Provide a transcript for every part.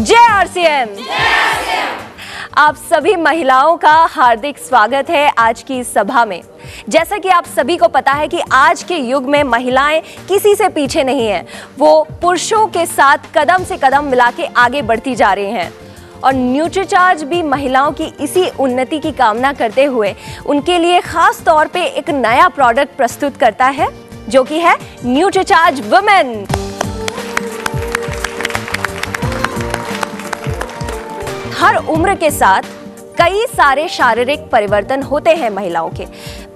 जय आरसीएम। आप सभी महिलाओं का हार्दिक स्वागत है आज की इस सभा में। जैसा कि आप सभी को पता है कि आज के युग में महिलाएं किसी से पीछे नहीं हैं, वो पुरुषों के साथ कदम से कदम मिला के आगे बढ़ती जा रही हैं। और न्यूट्रीचार्ज भी महिलाओं की इसी उन्नति की कामना करते हुए उनके लिए खास तौर पे एक नया प्रोडक्ट प्रस्तुत करता है, जो कि है न्यूट्रीचार्ज वुमेन। हर उम्र के साथ कई सारे शारीरिक परिवर्तन होते हैं महिलाओं के,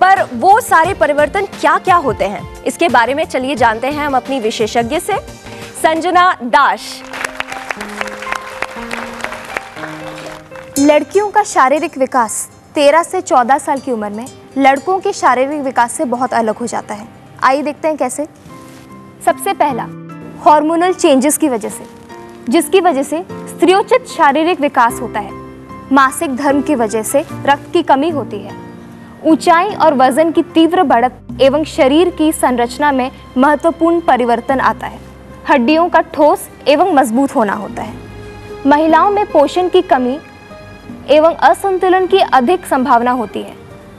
पर वो सारे परिवर्तन क्या क्या होते हैं, इसके बारे में चलिए जानते हैं हम अपनी विशेषज्ञ से, संजना दास। लड़कियों का शारीरिक विकास 13 से 14 साल की उम्र में लड़कों के शारीरिक विकास से बहुत अलग हो जाता है। आइए देखते हैं कैसे। सबसे पहला, हार्मोनल चेंजेस की वजह से, जिसकी वजह से स्त्रियोचित शारीरिक विकास होता है। मासिक धर्म की वजह से रक्त की कमी होती है। ऊंचाई और वजन की तीव्र बढ़त एवं शरीर की संरचना में महत्वपूर्ण परिवर्तन आता है। हड्डियों का ठोस एवं मजबूत होना होता है। महिलाओं में पोषण की कमी एवं असंतुलन की अधिक संभावना होती है,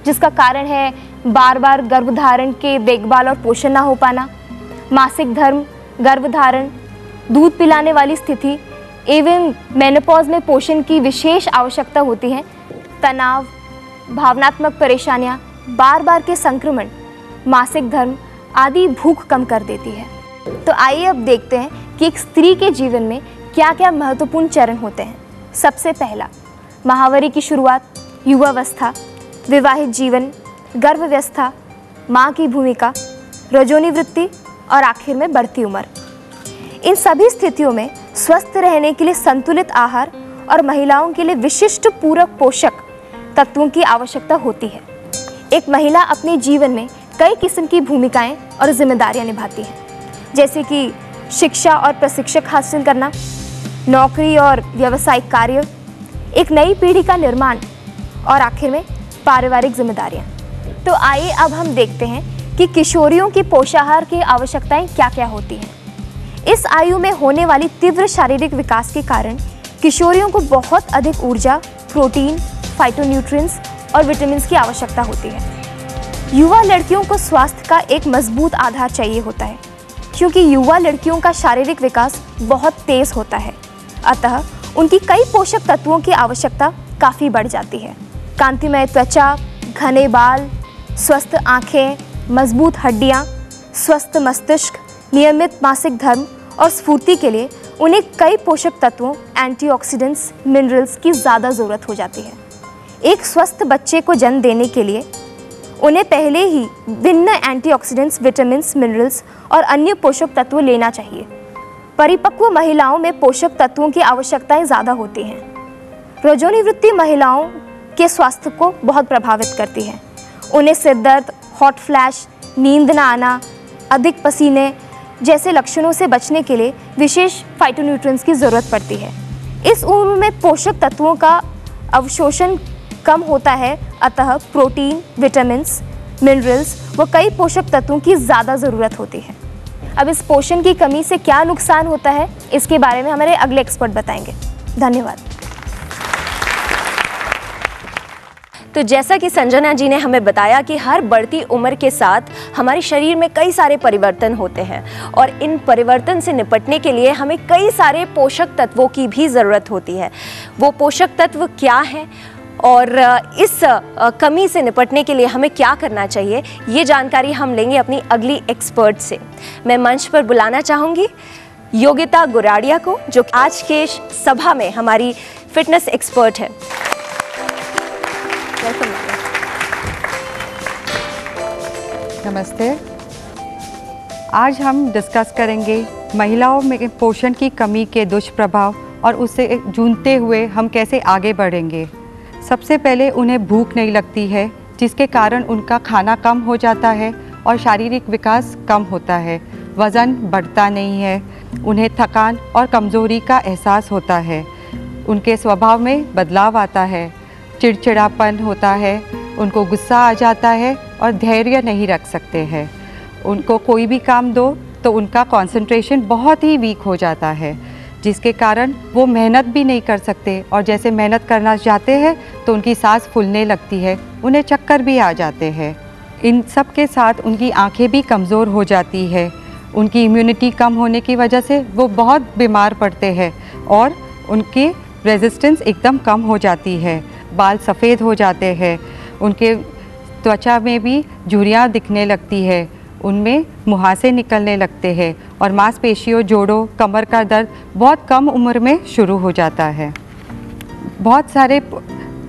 जिसका कारण है बार बार गर्भधारण के देखभाल और पोषण ना हो पाना, मासिक धर्म, गर्भधारण, दूध पिलाने वाली स्थिति एवं मेनोपॉज में पोषण की विशेष आवश्यकता होती है। तनाव, भावनात्मक परेशानियां, बार बार के संक्रमण, मासिक धर्म आदि भूख कम कर देती है। तो आइए अब देखते हैं कि एक स्त्री के जीवन में क्या क्या महत्वपूर्ण चरण होते हैं। सबसे पहला, माहवारी की शुरुआत, युवावस्था, विवाहित जीवन, गर्भावस्था, माँ की भूमिका, रजोनी वृत्ति और आखिर में बढ़ती उम्र। इन सभी स्थितियों में स्वस्थ रहने के लिए संतुलित आहार और महिलाओं के लिए विशिष्ट पूरक पोषक तत्वों की आवश्यकता होती है। एक महिला अपने जीवन में कई किस्म की भूमिकाएं और जिम्मेदारियां निभाती है, जैसे कि शिक्षा और प्रशिक्षक हासिल करना, नौकरी और व्यावसायिक कार्य, एक नई पीढ़ी का निर्माण और आखिर में पारिवारिक जिम्मेदारियां। तो आइए अब हम देखते हैं कि किशोरियों की पोषाहार की आवश्यकताएं क्या क्या होती हैं। इस आयु में होने वाली तीव्र शारीरिक विकास के कारण किशोरियों को बहुत अधिक ऊर्जा, प्रोटीन, फाइटोन्यूट्रिएंट्स और विटामिन्स की आवश्यकता होती है। युवा लड़कियों को स्वास्थ्य का एक मजबूत आधार चाहिए होता है, क्योंकि युवा लड़कियों का शारीरिक विकास बहुत तेज होता है। अतः उनकी कई पोषक तत्वों की आवश्यकता काफ़ी बढ़ जाती है। कांतिमय त्वचा, घने बाल, स्वस्थ आँखें, मजबूत हड्डियाँ, स्वस्थ मस्तिष्क, नियमित मासिक धर्म और स्फूर्ति के लिए उन्हें कई पोषक तत्वों, एंटीऑक्सीडेंट्स, मिनरल्स की ज़्यादा ज़रूरत हो जाती है। एक स्वस्थ बच्चे को जन्म देने के लिए उन्हें पहले ही भिन्न एंटीऑक्सीडेंट्स, विटामिन्स, मिनरल्स और अन्य पोषक तत्व लेना चाहिए। परिपक्व महिलाओं में पोषक तत्वों की आवश्यकताएं ज़्यादा होती हैं। रजोनी वृत्ति महिलाओं के स्वास्थ्य को बहुत प्रभावित करती है। उन्हें सिरदर्द, हॉट फ्लैश, नींद न आना, अधिक पसीने जैसे लक्षणों से बचने के लिए विशेष फाइटोन्यूट्रिएंट्स की ज़रूरत पड़ती है। इस उम्र में पोषक तत्वों का अवशोषण कम होता है, अतः प्रोटीन, विटामिन्स, मिनरल्स व कई पोषक तत्वों की ज़्यादा ज़रूरत होती है। अब इस पोषण की कमी से क्या नुकसान होता है, इसके बारे में हमारे अगले एक्सपर्ट बताएंगे। धन्यवाद। तो जैसा कि संजना जी ने हमें बताया कि हर बढ़ती उम्र के साथ हमारे शरीर में कई सारे परिवर्तन होते हैं और इन परिवर्तन से निपटने के लिए हमें कई सारे पोषक तत्वों की भी ज़रूरत होती है। वो पोषक तत्व क्या हैं और इस कमी से निपटने के लिए हमें क्या करना चाहिए, ये जानकारी हम लेंगे अपनी अगली एक्सपर्ट से। मैं मंच पर बुलाना चाहूँगी योगिता गुराड़िया को, जो आज के सभा में हमारी फिटनेस एक्सपर्ट है। नमस्ते। आज हम डिस्कस करेंगे महिलाओं में पोषण की कमी के दुष्प्रभाव और उससे जूझते हुए हम कैसे आगे बढ़ेंगे। सबसे पहले उन्हें भूख नहीं लगती है, जिसके कारण उनका खाना कम हो जाता है और शारीरिक विकास कम होता है। वज़न बढ़ता नहीं है, उन्हें थकान और कमज़ोरी का एहसास होता है, उनके स्वभाव में बदलाव आता है, चिड़चिड़ापन होता है, उनको गुस्सा आ जाता है और धैर्य नहीं रख सकते हैं। उनको कोई भी काम दो तो उनका कंसंट्रेशन बहुत ही वीक हो जाता है। जिसके कारण वो मेहनत भी नहीं कर सकते, और जैसे मेहनत करना चाहते हैं तो उनकी सांस फूलने लगती है, उन्हें चक्कर भी आ जाते हैं। इन सब के साथ उनकी आंखें भी कमज़ोर हो जाती है। उनकी इम्यूनिटी कम होने की वजह से वो बहुत बीमार पड़ते हैं और उनकी रेजिस्टेंस एकदम कम हो जाती है। बाल सफ़ेद हो जाते हैं, उनके त्वचा में भी झुर्रियाँ दिखने लगती है, उनमें मुहासे निकलने लगते हैं और मांसपेशियों, जोड़ों, कमर का दर्द बहुत कम उम्र में शुरू हो जाता है। बहुत सारे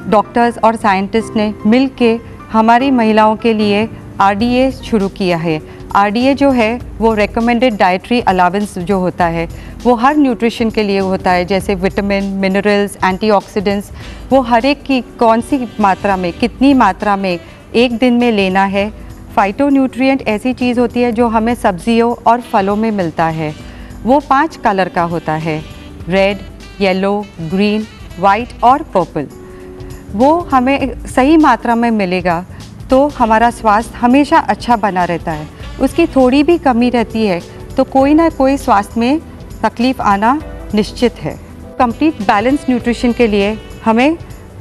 डॉक्टर्स और साइंटिस्ट ने मिल के हमारी महिलाओं के लिए RDA शुरू किया है। RDA जो है वो रेकमेंडेड डाइटरी अलावेंस जो होता है वो हर न्यूट्रिशन के लिए होता है, जैसे विटामिन, मिनरल्स, एंटीऑक्सीडेंट्स, वो हर एक की कौन सी मात्रा में, कितनी मात्रा में एक दिन में लेना है। फाइटोन्यूट्रिएंट ऐसी चीज़ होती है जो हमें सब्जियों और फलों में मिलता है। वो 5 कलर का होता है, रेड, येलो, ग्रीन, वाइट और पर्पल। वो हमें सही मात्रा में मिलेगा तो हमारा स्वास्थ्य हमेशा अच्छा बना रहता है। उसकी थोड़ी भी कमी रहती है तो कोई ना कोई स्वास्थ्य में तकलीफ़ आना निश्चित है। कंप्लीट बैलेंस न्यूट्रिशन के लिए हमें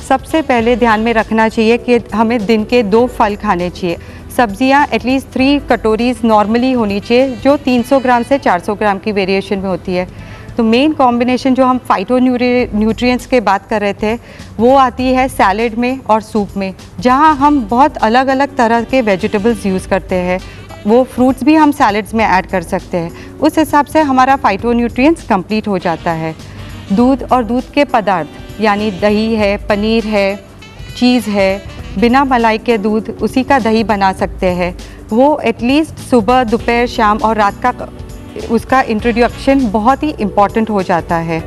सबसे पहले ध्यान में रखना चाहिए कि हमें दिन के 2 फल खाने चाहिए। सब्जियां एटलीस्ट 3 कटोरीज नॉर्मली होनी चाहिए, जो 300 ग्राम से 400 ग्राम की वेरिएशन में होती है। तो मेन कॉम्बिनेशन जो हम फाइटोन्यूट्रिएंट्स के बात कर रहे थे वो आती है सैलेड में और सूप में, जहां हम बहुत अलग अलग तरह के वेजिटेबल्स यूज़ करते हैं। वो फ्रूट्स भी हम सैलेड्स में ऐड कर सकते हैं। उस हिसाब से हमारा फाइटोन्यूट्रिएंट्स कंप्लीट हो जाता है। दूध और दूध के पदार्थ यानी दही है, पनीर है, चीज़ है, बिना मलाई के दूध, उसी का दही बना सकते हैं। वो एटलीस्ट सुबह, दोपहर, शाम और रात का उसका इंट्रोडक्शन बहुत ही इम्पॉर्टेंट हो जाता है।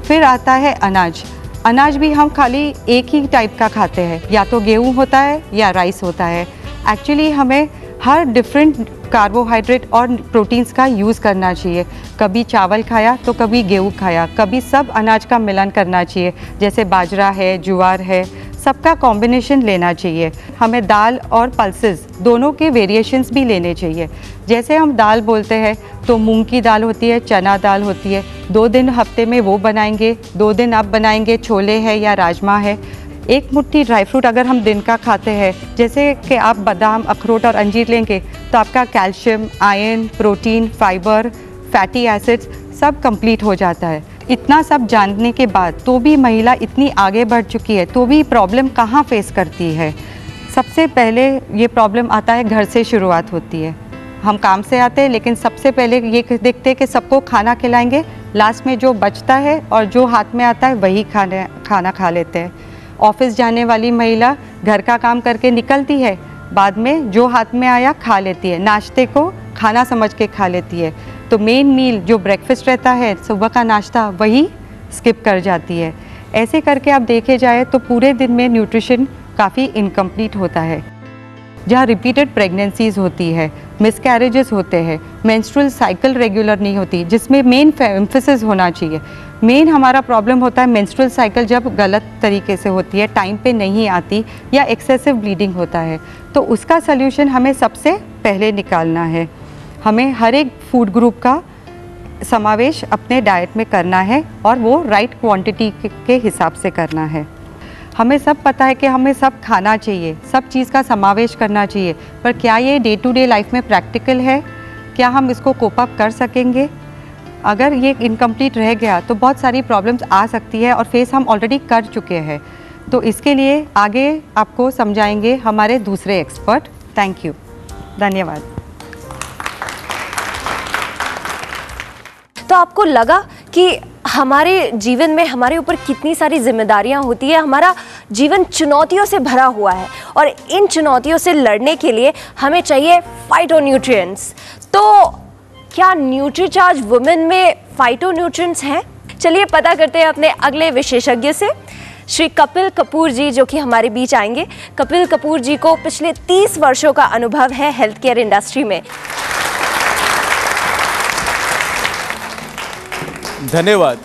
फिर आता है अनाज। अनाज भी हम खाली एक ही टाइप का खाते हैं, या तो गेहूँ होता है या राइस होता है। एक्चुअली हमें हर डिफरेंट कार्बोहाइड्रेट और प्रोटीन्स का यूज़ करना चाहिए। कभी चावल खाया तो कभी गेहूँ खाया, कभी सब अनाज का मिलन करना चाहिए, जैसे बाजरा है, ज्वार है, सबका कॉम्बिनेशन लेना चाहिए। हमें दाल और पल्सेस दोनों के वेरिएशंस भी लेने चाहिए। जैसे हम दाल बोलते हैं तो मूंग की दाल होती है, चना दाल होती है। 2 दिन हफ्ते में वो बनाएंगे, 2 दिन आप बनाएंगे छोले है या राजमा है। एक मुट्ठी ड्राई फ्रूट अगर हम दिन का खाते हैं, जैसे कि आप बादाम, अखरोट और अंजीर लेंगे तो आपका calcium, iron, protein, fibre, fatty acids सब कंप्लीट हो जाता है। इतना सब जानने के बाद तो भी महिला इतनी आगे बढ़ चुकी है तो भी प्रॉब्लम कहाँ फेस करती है। सबसे पहले ये प्रॉब्लम आता है, घर से शुरुआत होती है। हम काम से आते हैं लेकिन सबसे पहले ये देखते हैं कि सबको खाना खिलाएंगे, लास्ट में जो बचता है और जो हाथ में आता है वही खाना खा लेते हैं। ऑफिस जाने वाली महिला घर का काम करके निकलती है, बाद में जो हाथ में आया खा लेती है, नाश्ते को खाना समझ के खा लेती है। तो मेन मील जो ब्रेकफास्ट रहता है, सुबह का नाश्ता, वही स्किप कर जाती है। ऐसे करके आप देखे जाए तो पूरे दिन में न्यूट्रिशन काफ़ी इनकम्प्लीट होता है। जहाँ रिपीटेड प्रेगनेंसीज होती है, मिसकैरेजेस होते हैं, मेंस्ट्रुअल साइकिल रेगुलर नहीं होती, जिसमें मेन एम्फेसिस होना चाहिए। मेन हमारा प्रॉब्लम होता है मेंस्ट्रुअल साइकिल जब गलत तरीके से होती है, टाइम पे नहीं आती या एक्सेसिव ब्लीडिंग होता है, तो उसका सल्यूशन हमें सबसे पहले निकालना है। हमें हर एक फूड ग्रुप का समावेश अपने डाइट में करना है और वो राइट क्वांटिटी के हिसाब से करना है। हमें सब पता है कि हमें सब खाना चाहिए, सब चीज़ का समावेश करना चाहिए, पर क्या ये डे टू डे लाइफ में प्रैक्टिकल है? क्या हम इसको कोप अप कर सकेंगे? अगर ये इनकम्प्लीट रह गया तो बहुत सारी प्रॉब्लम्स आ सकती है और फेस हम ऑलरेडी कर चुके हैं। तो इसके लिए आगे आपको समझाएंगे हमारे दूसरे एक्सपर्ट। थैंक यू, धन्यवाद। तो आपको लगा कि हमारे जीवन में हमारे ऊपर कितनी सारी जिम्मेदारियां होती है, हमारा जीवन चुनौतियों से भरा हुआ है और इन चुनौतियों से लड़ने के लिए हमें चाहिए फाइटोन्यूट्रिएंट्स। तो क्या न्यूट्रीचार्ज वुमेन में फाइटोन्यूट्रिएंट्स हैं? चलिए पता करते हैं अपने अगले विशेषज्ञ से, श्री कपिल कपूर जी, जो कि हमारे बीच आएंगे। कपिल कपूर जी को पिछले 30 वर्षों का अनुभव है हेल्थ केयर इंडस्ट्री में। धन्यवाद।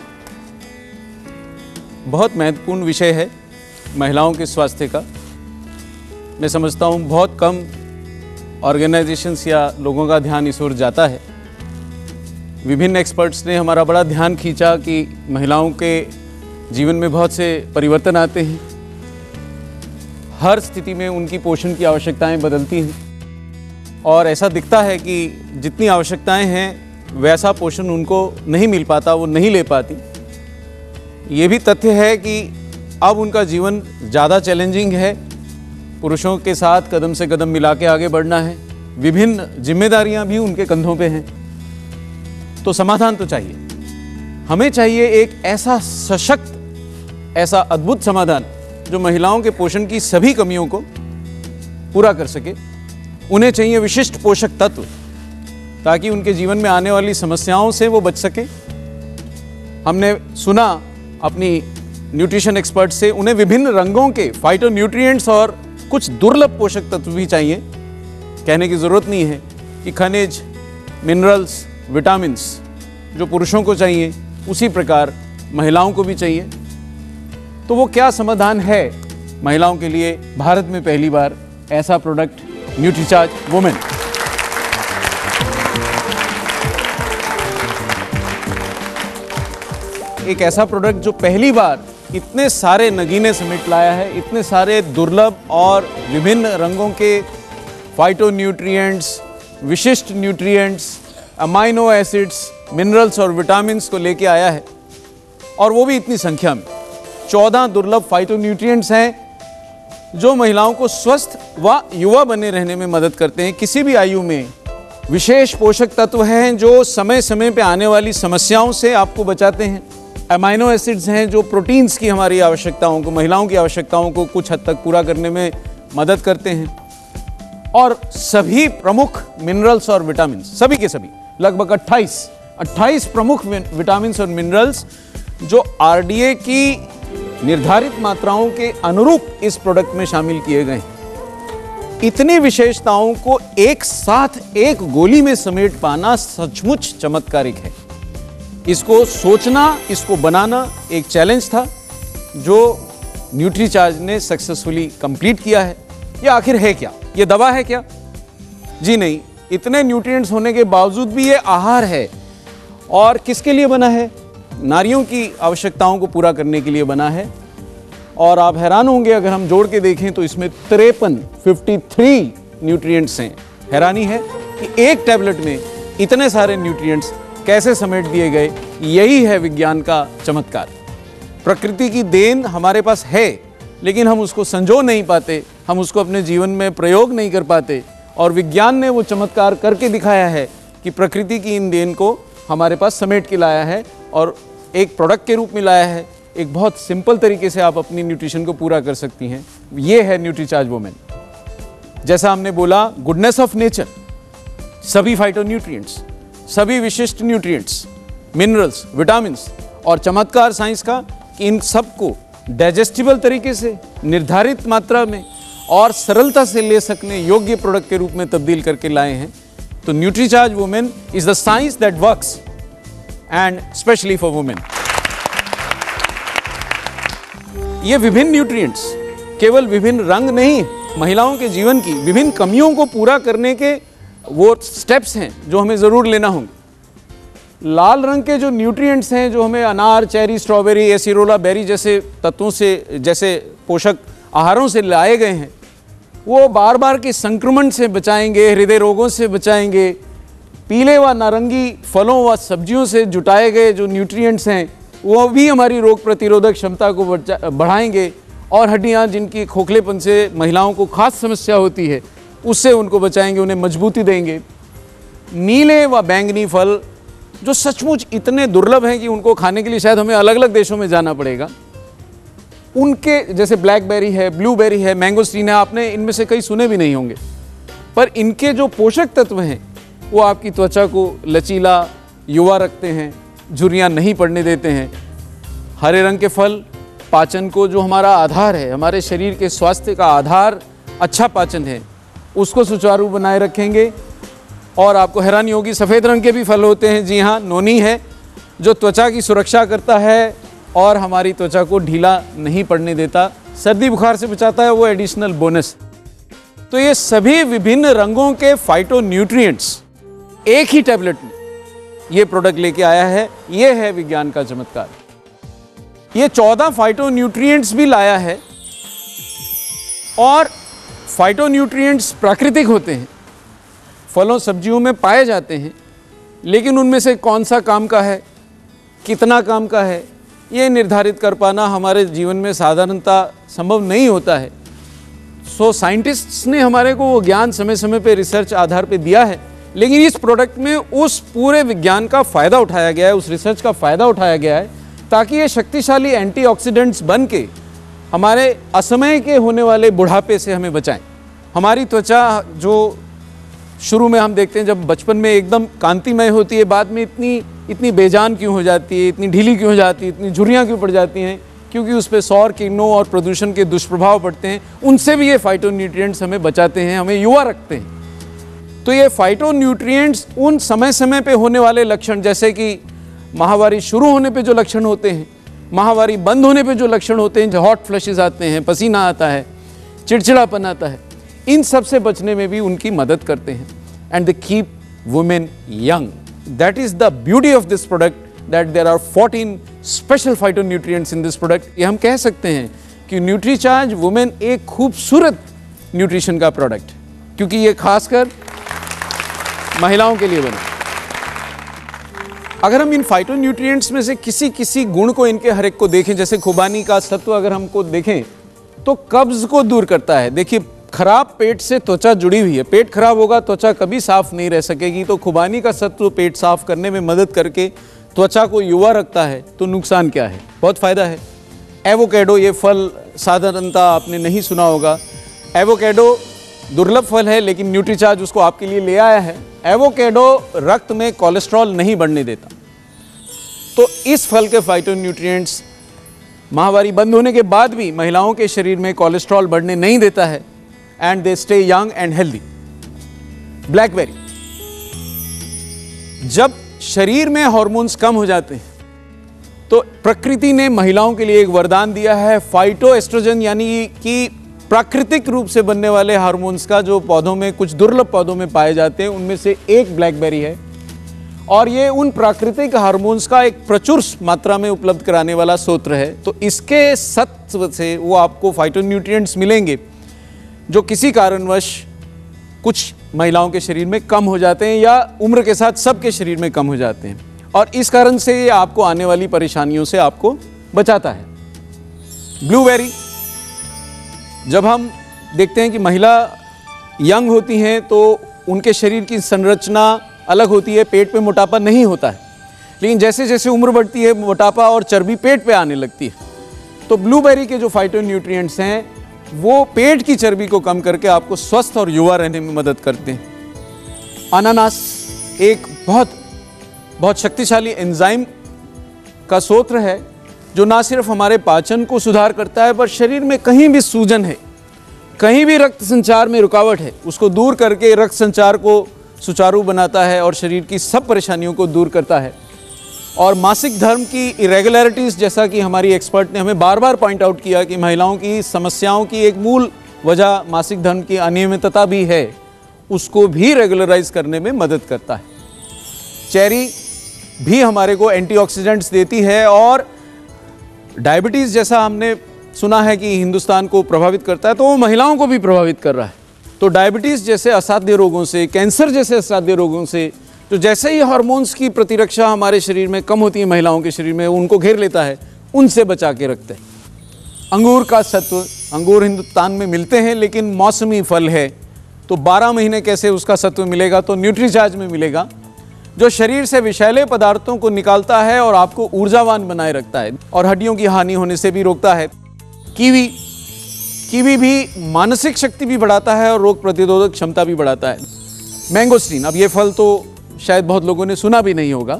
बहुत महत्वपूर्ण विषय है महिलाओं के स्वास्थ्य का। मैं समझता हूँ बहुत कम ऑर्गेनाइजेशंस या लोगों का ध्यान इस ओर जाता है। विभिन्न एक्सपर्ट्स ने हमारा बड़ा ध्यान खींचा कि महिलाओं के जीवन में बहुत से परिवर्तन आते हैं, हर स्थिति में उनकी पोषण की आवश्यकताएं बदलती हैं और ऐसा दिखता है कि जितनी आवश्यकताएं हैं वैसा पोषण उनको नहीं मिल पाता, वो नहीं ले पाती। ये भी तथ्य है कि अब उनका जीवन ज़्यादा चैलेंजिंग है, पुरुषों के साथ कदम से कदम मिला के आगे बढ़ना है, विभिन्न जिम्मेदारियां भी उनके कंधों पे हैं। तो समाधान तो चाहिए, हमें चाहिए एक ऐसा सशक्त, ऐसा अद्भुत समाधान जो महिलाओं के पोषण की सभी कमियों को पूरा कर सके। उन्हें चाहिए विशिष्ट पोषक तत्व ताकि उनके जीवन में आने वाली समस्याओं से वो बच सके। हमने सुना अपनी न्यूट्रिशन एक्सपर्ट से, उन्हें विभिन्न रंगों के फाइटोन्यूट्रिएंट्स और कुछ दुर्लभ पोषक तत्व भी चाहिए। कहने की ज़रूरत नहीं है कि खनिज, मिनरल्स, विटामिन्स जो पुरुषों को चाहिए उसी प्रकार महिलाओं को भी चाहिए। तो वो क्या समाधान है महिलाओं के लिए? भारत में पहली बार ऐसा प्रोडक्ट न्यूट्रीचार्ज वुमेन। एक ऐसा प्रोडक्ट जो पहली बार इतने सारे नगीने समेट लाया है, इतने सारे दुर्लभ और विभिन्न रंगों के फाइटोन्यूट्रिएंट्स, विशिष्ट न्यूट्रिएंट्स, अमाइनो एसिड्स, मिनरल्स और विटामिन्स को लेके आया है, और वो भी इतनी संख्या में। 14 दुर्लभ फाइटोन्यूट्रिएंट्स हैं जो महिलाओं को स्वस्थ व युवा बने रहने में मदद करते हैं किसी भी आयु में। विशेष पोषक तत्व हैं जो समय समय पे आने वाली समस्याओं से आपको बचाते हैं। अमाइनो एसिड्स हैं जो प्रोटीन्स की हमारी आवश्यकताओं को, महिलाओं की आवश्यकताओं को कुछ हद तक पूरा करने में मदद करते हैं। और सभी प्रमुख मिनरल्स और विटामिन्स, सभी के सभी लगभग 28 प्रमुख विटामिन्स और मिनरल्स जो आरडीए की निर्धारित मात्राओं के अनुरूप इस प्रोडक्ट में शामिल किए गए हैं। इतनी विशेषताओं को एक साथ एक गोली में समेट पाना सचमुच चमत्कारिक है। इसको सोचना, इसको बनाना एक चैलेंज था जो न्यूट्रीचार्ज ने सक्सेसफुली कंप्लीट किया है। ये आखिर है क्या? ये दवा है क्या? जी नहीं, इतने न्यूट्रिएंट्स होने के बावजूद भी ये आहार है। और किसके लिए बना है? नारियों की आवश्यकताओं को पूरा करने के लिए बना है। और आप हैरान होंगे अगर हम जोड़ के देखें तो इसमें 53 न्यूट्रिएंट्स हैं। हैरानी है कि एक टैबलेट में इतने सारे न्यूट्रिएंट्स कैसे समेट दिए गए। यही है विज्ञान का चमत्कार। प्रकृति की देन हमारे पास है, लेकिन हम उसको संजो नहीं पाते, हम उसको अपने जीवन में प्रयोग नहीं कर पाते। और विज्ञान ने वो चमत्कार करके दिखाया है कि प्रकृति की इन देन को हमारे पास समेट के लाया है और एक प्रोडक्ट के रूप में लाया है। एक बहुत सिंपल तरीके से आप अपनी न्यूट्रिशन को पूरा कर सकती हैं। ये है न्यूट्रीचार्ज वुमेन। जैसा हमने बोला, गुडनेस ऑफ नेचर, सभी फाइटोन्यूट्रिएंट्स, सभी विशिष्ट न्यूट्रिएंट्स, मिनरल्स, विटामिन्स, और चमत्कार साइंस का कि इन सबको डाइजेस्टिबल तरीके से, निर्धारित मात्रा में और सरलता से ले सकने योग्य प्रोडक्ट के रूप में तब्दील करके लाए हैं। तो Nutricharge women is the science that works and specially for women. ये विभिन्न न्यूट्रिएंट्स केवल विभिन्न रंग नहीं, महिलाओं के जीवन की विभिन्न कमियों को पूरा करने के वो स्टेप्स हैं जो हमें ज़रूर लेना होंगे। लाल रंग के जो न्यूट्रिएंट्स हैं जो हमें अनार, चेरी, स्ट्रॉबेरी, एसिरोला बेरी जैसे तत्वों से, जैसे पोषक आहारों से लाए गए हैं, वो बार बार के संक्रमण से बचाएंगे, हृदय रोगों से बचाएंगे। पीले व नारंगी फलों व सब्जियों से जुटाए गए जो न्यूट्रिएंट्स हैं वो भी हमारी रोग प्रतिरोधक क्षमता को बढ़ाएंगे। और हड्डियाँ जिनकी खोखलेपन से महिलाओं को खास समस्या होती है उससे उनको बचाएंगे, उन्हें मजबूती देंगे। नीले व बैंगनी फल जो सचमुच इतने दुर्लभ हैं कि उनको खाने के लिए शायद हमें अलग अलग देशों में जाना पड़ेगा, उनके जैसे ब्लैकबेरी है, ब्लूबेरी है, मैंगोस्टीन है, आपने इनमें से कई सुने भी नहीं होंगे, पर इनके जो पोषक तत्व हैं वो आपकी त्वचा को लचीला, युवा रखते हैं, झुर्रियाँ नहीं पड़ने देते हैं। हरे रंग के फल पाचन को, जो हमारा आधार है, हमारे शरीर के स्वास्थ्य का आधार अच्छा पाचन है, उसको सुचारू बनाए रखेंगे। और आपको हैरानी होगी, सफ़ेद रंग के भी फल होते हैं। जी हाँ, नोनी है जो त्वचा की सुरक्षा करता है और हमारी त्वचा को ढीला नहीं पड़ने देता, सर्दी बुखार से बचाता है, वो एडिशनल बोनस। तो ये सभी विभिन्न रंगों के फाइटोन्यूट्रिएंट्स एक ही टैबलेट में ये प्रोडक्ट लेके आया है। ये है विज्ञान का चमत्कार। ये 14 फाइटोन्यूट्रिएंट्स भी लाया है और फाइटोन्यूट्रिएंट्स प्राकृतिक होते हैं, फलों सब्जियों में पाए जाते हैं, लेकिन उनमें से कौन सा काम का है, कितना काम का है, ये निर्धारित कर पाना हमारे जीवन में साधारणतः संभव नहीं होता है। सो साइंटिस्ट्स ने हमारे को वो ज्ञान समय समय पे रिसर्च आधार पे दिया है, लेकिन इस प्रोडक्ट में उस पूरे विज्ञान का फ़ायदा उठाया गया है, उस रिसर्च का फ़ायदा उठाया गया है, ताकि ये शक्तिशाली एंटीऑक्सीडेंट्स बन के हमारे असमय के होने वाले बुढ़ापे से हमें बचाएं। हमारी त्वचा जो शुरू में हम देखते हैं जब बचपन में एकदम कांतिमय होती है, बाद में इतनी बेजान क्यों हो जाती है, इतनी ढीली क्यों हो जाती है, इतनी झुर्रियाँ क्यों पड़ जाती हैं, क्योंकि उस पर सौर किरणों और प्रदूषण के दुष्प्रभाव पड़ते हैं। उनसे भी ये फाइटोन्यूट्रिएंट्स हमें बचाते हैं, हमें युवा रखते हैं। तो ये फाइटोन्यूट्रिएंट्स उन समय समय पे होने वाले लक्षण, जैसे कि माहवारी शुरू होने पे जो लक्षण होते हैं, माहवारी बंद होने पे जो लक्षण होते हैं, जो हॉट फ्लशेस आते हैं, पसीना आता है, चिड़चिड़ापन आता है, इन सब से बचने में भी उनकी मदद करते हैं। And they keep women young. That is the beauty of this product, that there are 14 special phytonutrients in this product. ये हम कह सकते हैं कि न्यूट्रीचार्ज वुमेन एक खूबसूरत न्यूट्रिशन का प्रोडक्ट, क्योंकि ये खासकर महिलाओं के लिए बना। अगर हम इन फाइटोन्यूट्रिएंट्स में से किसी गुण को इनके हर एक को देखें, जैसे खुबानी का सत्व अगर हमको देखें तो कब्ज को दूर करता है। देखिए, खराब पेट से त्वचा जुड़ी हुई है, पेट खराब होगा त्वचा कभी साफ नहीं रह सकेगी। तो खुबानी का सत्व पेट साफ करने में मदद करके त्वचा को युवा रखता है। तो नुकसान क्या है? बहुत फायदा है। एवोकेडो, ये फल साधारणतः आपने नहीं सुना होगा। एवोकेडो दुर्लभ फल है, लेकिन न्यूट्रीचार्ज उसको आपके लिए ले आया है। एवोकेडो रक्त में कोलेस्ट्रॉल नहीं बढ़ने देता। तो इस फल के फाइटोन्यूट्रिएंट्स माहवारी बंद होने के बाद भी महिलाओं के शरीर में कोलेस्ट्रॉल बढ़ने नहीं देता है, and they stay young and healthy. Blackberry, जब शरीर में हार्मोन्स कम हो जाते हैं तो प्रकृति ने महिलाओं के लिए एक वरदान दिया है, फाइटोएस्ट्रोजन, यानी कि प्राकृतिक रूप से बनने वाले हार्मोन्स का, जो पौधों में, कुछ दुर्लभ पौधों में पाए जाते हैं, उनमें से एक ब्लैकबेरी है। और ये उन प्राकृतिक हार्मोन्स का एक प्रचुर मात्रा में उपलब्ध कराने वाला स्रोत है। तो इसके सत्व से वो आपको फाइटोन्यूट्रिएंट्स मिलेंगे जो किसी कारणवश कुछ महिलाओं के शरीर में कम हो जाते हैं, या उम्र के साथ सबके शरीर में कम हो जाते हैं, और इस कारण से ये आपको आने वाली परेशानियों से आपको बचाता है। ब्लूबेरी, जब हम देखते हैं कि महिला यंग होती हैं तो उनके शरीर की संरचना अलग होती है, पेट पे मोटापा नहीं होता है, लेकिन जैसे जैसे उम्र बढ़ती है मोटापा और चर्बी पेट पे आने लगती है। तो ब्लूबेरी के जो फाइटोन्यूट्रिएंट्स हैं वो पेट की चर्बी को कम करके आपको स्वस्थ और युवा रहने में मदद करते हैं। अनानास एक बहुत शक्तिशाली एंजाइम का स्रोत है, जो ना सिर्फ हमारे पाचन को सुधार करता है, पर शरीर में कहीं भी सूजन है, कहीं भी रक्त संचार में रुकावट है, उसको दूर करके रक्त संचार को सुचारू बनाता है और शरीर की सब परेशानियों को दूर करता है। और मासिक धर्म की इरेगुलरिटीज़, जैसा कि हमारी एक्सपर्ट ने हमें बार बार पॉइंट आउट किया कि महिलाओं की समस्याओं की एक मूल वजह मासिक धर्म की अनियमितता भी है, उसको भी रेगुलराइज करने में मदद करता है। चेरी भी हमारे को एंटीऑक्सीडेंट्स देती है, और डायबिटीज़ जैसा हमने सुना है कि हिंदुस्तान को प्रभावित करता है, तो वो महिलाओं को भी प्रभावित कर रहा है। तो डायबिटीज़ जैसे असाध्य रोगों से, कैंसर जैसे असाध्य रोगों से, तो जैसे ही हार्मोन्स की प्रतिरक्षा हमारे शरीर में कम होती है, महिलाओं के शरीर में उनको घेर लेता है, उनसे बचा के रखते हैं। अंगूर का सत्व, अंगूर हिंदुस्तान में मिलते हैं लेकिन मौसमी फल है, तो 12 महीने कैसे उसका सत्व मिलेगा? तो न्यूट्रीचार्ज में मिलेगा, जो शरीर से विषैले पदार्थों को निकालता है और आपको ऊर्जावान बनाए रखता है और हड्डियों की हानि होने से भी रोकता है। कीवी भी मानसिक शक्ति भी बढ़ाता है और रोग प्रतिरोधक क्षमता भी बढ़ाता है। मैंगोस्टीन, अब ये फल तो शायद बहुत लोगों ने सुना भी नहीं होगा,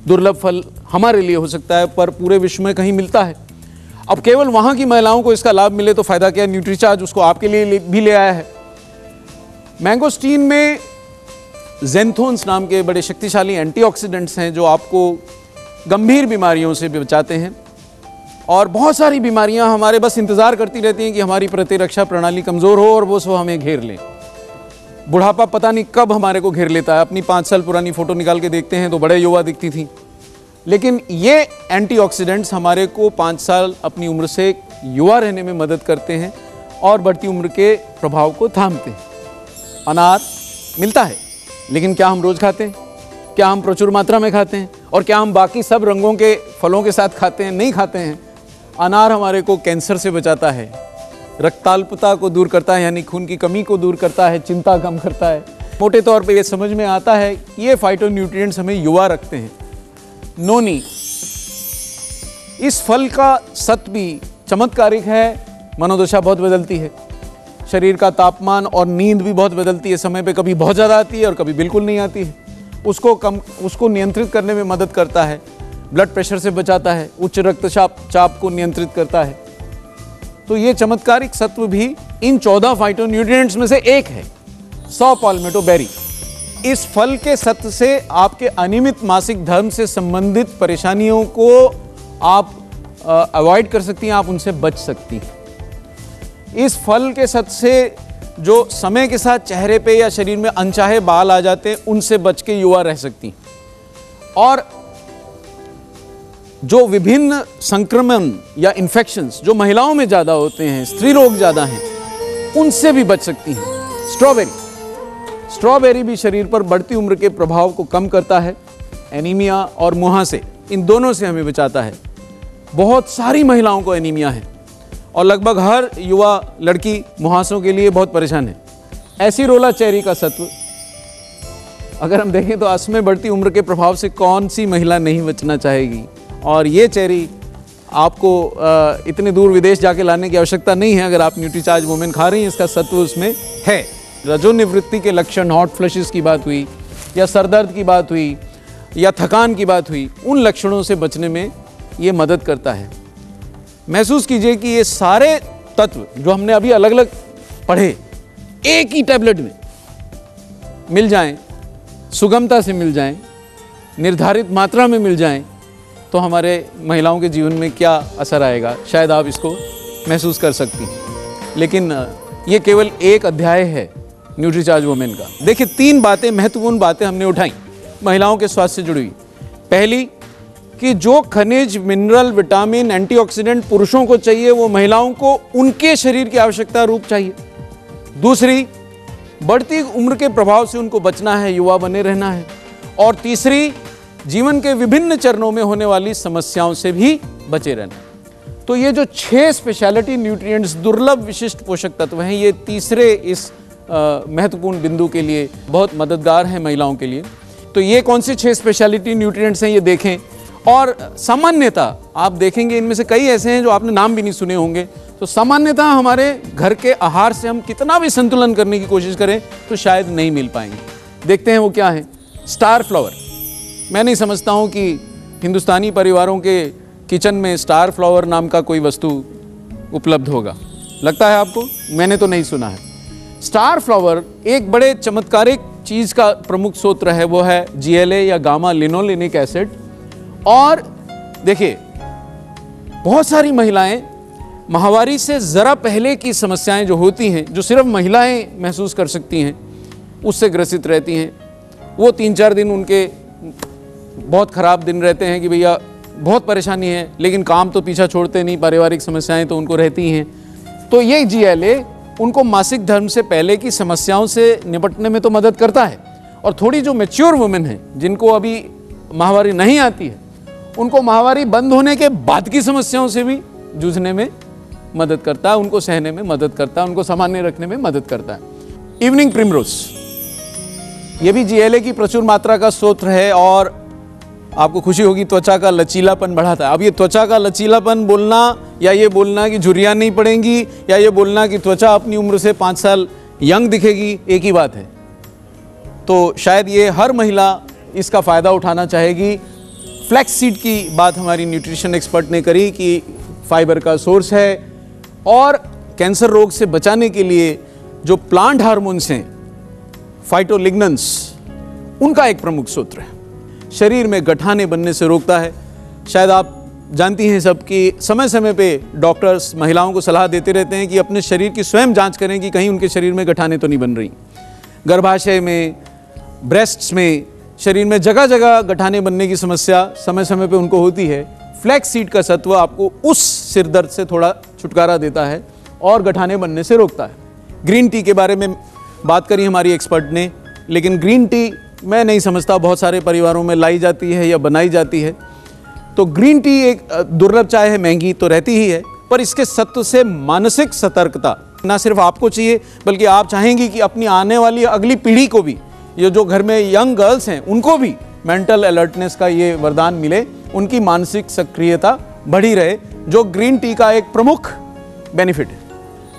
दुर्लभ फल हमारे लिए हो सकता है, पर पूरे विश्व में कहीं मिलता है। अब केवल वहाँ की महिलाओं को इसका लाभ मिले तो फ़ायदा क्या? न्यूट्रीचार्ज उसको आपके लिए भी ले आया है। मैंगोस्टीन में ज़ेंथोन्स नाम के बड़े शक्तिशाली एंटीऑक्सीडेंट्स हैं, जो आपको गंभीर बीमारियों से बचाते हैं, और बहुत सारी बीमारियां हमारे बस इंतज़ार करती रहती हैं कि हमारी प्रतिरक्षा प्रणाली कमज़ोर हो और वो सो हमें घेर लें। बुढ़ापा पता नहीं कब हमारे को घेर लेता है। अपनी 5 साल पुरानी फ़ोटो निकाल के देखते हैं तो बड़े युवा दिखती थी, लेकिन ये एंटीऑक्सीडेंट्स हमारे को 5 साल अपनी उम्र से युवा रहने में मदद करते हैं और बढ़ती उम्र के प्रभाव को थामते हैं। अनार मिलता है, लेकिन क्या हम रोज़ खाते हैं? क्या हम प्रचुर मात्रा में खाते हैं? और क्या हम बाकी सब रंगों के फलों के साथ खाते हैं? नहीं खाते हैं। अनार हमारे को कैंसर से बचाता है, रक्ताल्पता को दूर करता है, यानी खून की कमी को दूर करता है, चिंता कम करता है। मोटे तौर पे ये समझ में आता है कि ये फाइटोन्यूट्रिएंट्स हमें युवा रखते हैं। नोनी, इस फल का सत्व भी चमत्कारिक है। मनोदशा बहुत बदलती है, शरीर का तापमान और नींद भी बहुत बदलती है। समय पे कभी बहुत ज़्यादा आती है और कभी बिल्कुल नहीं आती है। उसको नियंत्रित करने में मदद करता है, ब्लड प्रेशर से बचाता है, उच्च रक्तचाप को नियंत्रित करता है। तो ये चमत्कारिक सत्व भी इन 14 फाइटोन्यूट्रिएंट्स में से एक है। सॉ पाल्मेटो बेरी, इस फल के सत्व से आपके अनियमित मासिक धर्म से संबंधित परेशानियों को आप अवॉइड कर सकती हैं, आप उनसे बच सकती हैं। इस फल के सत्व से जो समय के साथ चेहरे पे या शरीर में अनचाहे बाल आ जाते हैं, उनसे बच के युवा रह सकती हैं। और जो विभिन्न संक्रमण या इन्फेक्शंस जो महिलाओं में ज़्यादा होते हैं, स्त्री रोग ज़्यादा हैं, उनसे भी बच सकती हैं। स्ट्रॉबेरी भी शरीर पर बढ़ती उम्र के प्रभाव को कम करता है। एनीमिया और मुहासे, इन दोनों से हमें बचाता है। बहुत सारी महिलाओं को एनीमिया है और लगभग हर युवा लड़की मुहासों के लिए बहुत परेशान है। एसिरोला चेरी का सत्व, अगर हम देखें तो अश्म बढ़ती उम्र के प्रभाव से कौन सी महिला नहीं बचना चाहेगी। और ये चेरी आपको इतने दूर विदेश जाके लाने की आवश्यकता नहीं है। अगर आप न्यूट्रीचार्ज वुमेन खा रही हैं, इसका सत्व उसमें है। रजोनिवृत्ति के लक्षण, हॉट फ्लैशेस की बात हुई या सरदर्द की बात हुई या थकान की बात हुई, उन लक्षणों से बचने में ये मदद करता है। महसूस कीजिए कि ये सारे तत्व जो हमने अभी अलग अलग पढ़े, एक ही टैबलेट में मिल जाएं, सुगमता से मिल जाएं, निर्धारित मात्रा में मिल जाएं, तो हमारे महिलाओं के जीवन में क्या असर आएगा, शायद आप इसको महसूस कर सकती हैं। लेकिन ये केवल एक अध्याय है न्यूट्रीचार्ज वुमेन का। देखिए, 3 बातें, महत्वपूर्ण बातें हमने उठाई महिलाओं के स्वास्थ्य से जुड़ी हुई। पहली कि जो खनिज, मिनरल, विटामिन, एंटीऑक्सीडेंट पुरुषों को चाहिए, वो महिलाओं को उनके शरीर की आवश्यकता रूप चाहिए। दूसरी, बढ़ती उम्र के प्रभाव से उनको बचना है, युवा बने रहना है। और तीसरी, जीवन के विभिन्न चरणों में होने वाली समस्याओं से भी बचे रहना। तो ये जो 6 स्पेशलिटी न्यूट्रिएंट्स, दुर्लभ विशिष्ट पोषक तत्व हैं, ये तीसरे इस महत्वपूर्ण बिंदु के लिए बहुत मददगार हैं महिलाओं के लिए। तो ये कौन से 6 स्पेशलिटी न्यूट्रिएंट्स हैं, ये देखें। और सामान्यतः आप देखेंगे इनमें से कई ऐसे हैं जो आपने नाम भी नहीं सुने होंगे। तो सामान्यतः हमारे घर के आहार से हम कितना भी संतुलन करने की कोशिश करें तो शायद नहीं मिल पाएंगे। देखते हैं वो क्या है। स्टार फ्लावर, मैं नहीं समझता हूँ कि हिंदुस्तानी परिवारों के किचन में स्टार फ्लावर नाम का कोई वस्तु उपलब्ध होगा। लगता है आपको? मैंने तो नहीं सुना है। स्टार फ्लावर एक बड़े चमत्कारिक चीज़ का प्रमुख स्रोत है, वो है GLA या गामा लिनोलेनिक एसिड। और देखिए, बहुत सारी महिलाएं माहवारी से ज़रा पहले की समस्याएं जो होती हैं, जो सिर्फ महिलाएं महसूस कर सकती हैं, उससे ग्रसित रहती हैं। वो 3-4 दिन उनके बहुत ख़राब दिन रहते हैं कि भैया बहुत परेशानी है, लेकिन काम तो पीछा छोड़ते नहीं, पारिवारिक समस्याएं तो उनको रहती हैं। तो ये GLA उनको मासिक धर्म से पहले की समस्याओं से निपटने में तो मदद करता है। और थोड़ी जो मैच्योर वुमेन हैं, जिनको अभी माहवारी नहीं आती है, उनको माहवारी बंद होने के बाद की समस्याओं से भी जूझने में मदद करता है, उनको सहने में मदद करता है, उनको सामान्य रखने में मदद करता है। इवनिंग प्रिमरोज, ये भी GLA की प्रचुर मात्रा का स्रोत है। और आपको खुशी होगी, त्वचा का लचीलापन बढ़ाता है। अब ये त्वचा का लचीलापन बोलना या ये बोलना कि झुर्रियाँ नहीं पड़ेंगी या ये बोलना कि त्वचा अपनी उम्र से 5 साल यंग दिखेगी, एक ही बात है। तो शायद ये हर महिला इसका फ़ायदा उठाना चाहेगी। फ्लैक्स सीड की बात हमारी न्यूट्रिशन एक्सपर्ट ने करी कि फाइबर का सोर्स है। और कैंसर रोग से बचाने के लिए जो प्लांट हार्मोन्स हैं, फाइटोलिग्नेंस, उनका एक प्रमुख सूत्र है। शरीर में गठाने बनने से रोकता है। शायद आप जानती हैं सब कि समय समय पे डॉक्टर्स महिलाओं को सलाह देते रहते हैं कि अपने शरीर की स्वयं जांच करें कि कहीं उनके शरीर में गठाने तो नहीं बन रही। गर्भाशय में, ब्रेस्ट्स में, शरीर में जगह जगह गठाने बनने की समस्या समय समय पे उनको होती है, फ्लैक्स सीड का सत्व आपको उस सिर दर्द से थोड़ा छुटकारा देता है और गठाने बनने से रोकता है। ग्रीन टी के बारे में बात करी हमारी एक्सपर्ट ने, लेकिन ग्रीन टी मैं नहीं समझता बहुत सारे परिवारों में लाई जाती है या बनाई जाती है। तो ग्रीन टी एक दुर्लभ चाय है, महंगी तो रहती ही है, पर इसके सत्व से मानसिक सतर्कता ना सिर्फ आपको चाहिए बल्कि आप चाहेंगी कि अपनी आने वाली अगली पीढ़ी को भी, ये जो घर में यंग गर्ल्स हैं उनको भी मेंटल अलर्टनेस का ये वरदान मिले, उनकी मानसिक सक्रियता बढ़ी रहे, जो ग्रीन टी का एक प्रमुख बेनिफिट है।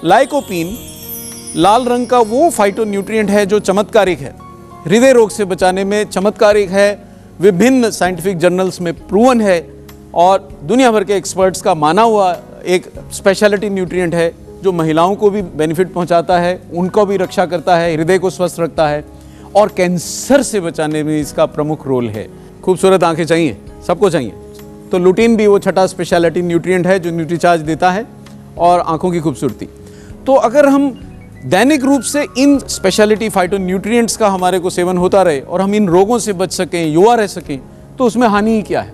लाइकोपीन लाल रंग का वो फाइटोन्यूट्रिएंट है जो चमत्कारिक है, हृदय रोग से बचाने में चमत्कारिक है, विभिन्न साइंटिफिक जर्नल्स में प्रूवन है और दुनिया भर के एक्सपर्ट्स का माना हुआ एक स्पेशलिटी न्यूट्रिएंट है जो महिलाओं को भी बेनिफिट पहुंचाता है, उनको भी रक्षा करता है, हृदय को स्वस्थ रखता है और कैंसर से बचाने में इसका प्रमुख रोल है। खूबसूरत आंखें चाहिए, सबको चाहिए, तो लुटीन भी वो छठा स्पेशलिटी न्यूट्रिएंट है जो न्यूट्रीचार्ज देता है और आंखों की खूबसूरती। तो अगर हम दैनिक रूप से इन स्पेशलिटी फाइटोन्यूट्रिएंट्स का हमारे को सेवन होता रहे और हम इन रोगों से बच सकें, युवा रह सकें, तो उसमें हानि ही क्या है।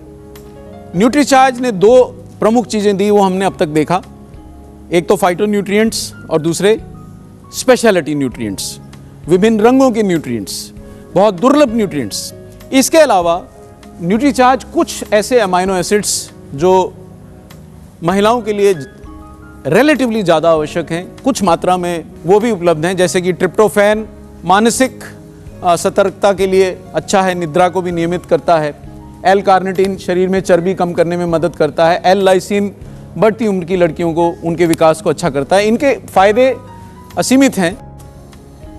न्यूट्रीचार्ज ने दो प्रमुख चीज़ें दी, वो हमने अब तक देखा, एक तो फाइटोन्यूट्रिएंट्स और दूसरे स्पेशलिटी न्यूट्रिएंट्स, विभिन्न रंगों के न्यूट्रिएंट्स, बहुत दुर्लभ न्यूट्रिएंट्स। इसके अलावा न्यूट्रीचार्ज कुछ ऐसे अमाइनो एसिड्स जो महिलाओं के लिए रिलेटिवली ज़्यादा आवश्यक हैं, कुछ मात्रा में वो भी उपलब्ध हैं, जैसे कि ट्रिप्टोफैन मानसिक सतर्कता के लिए अच्छा है, निद्रा को भी नियमित करता है, एल कार्निटिन शरीर में चर्बी कम करने में मदद करता है, एल लाइसिन बढ़ती उम्र की लड़कियों को उनके विकास को अच्छा करता है। इनके फायदे असीमित हैं।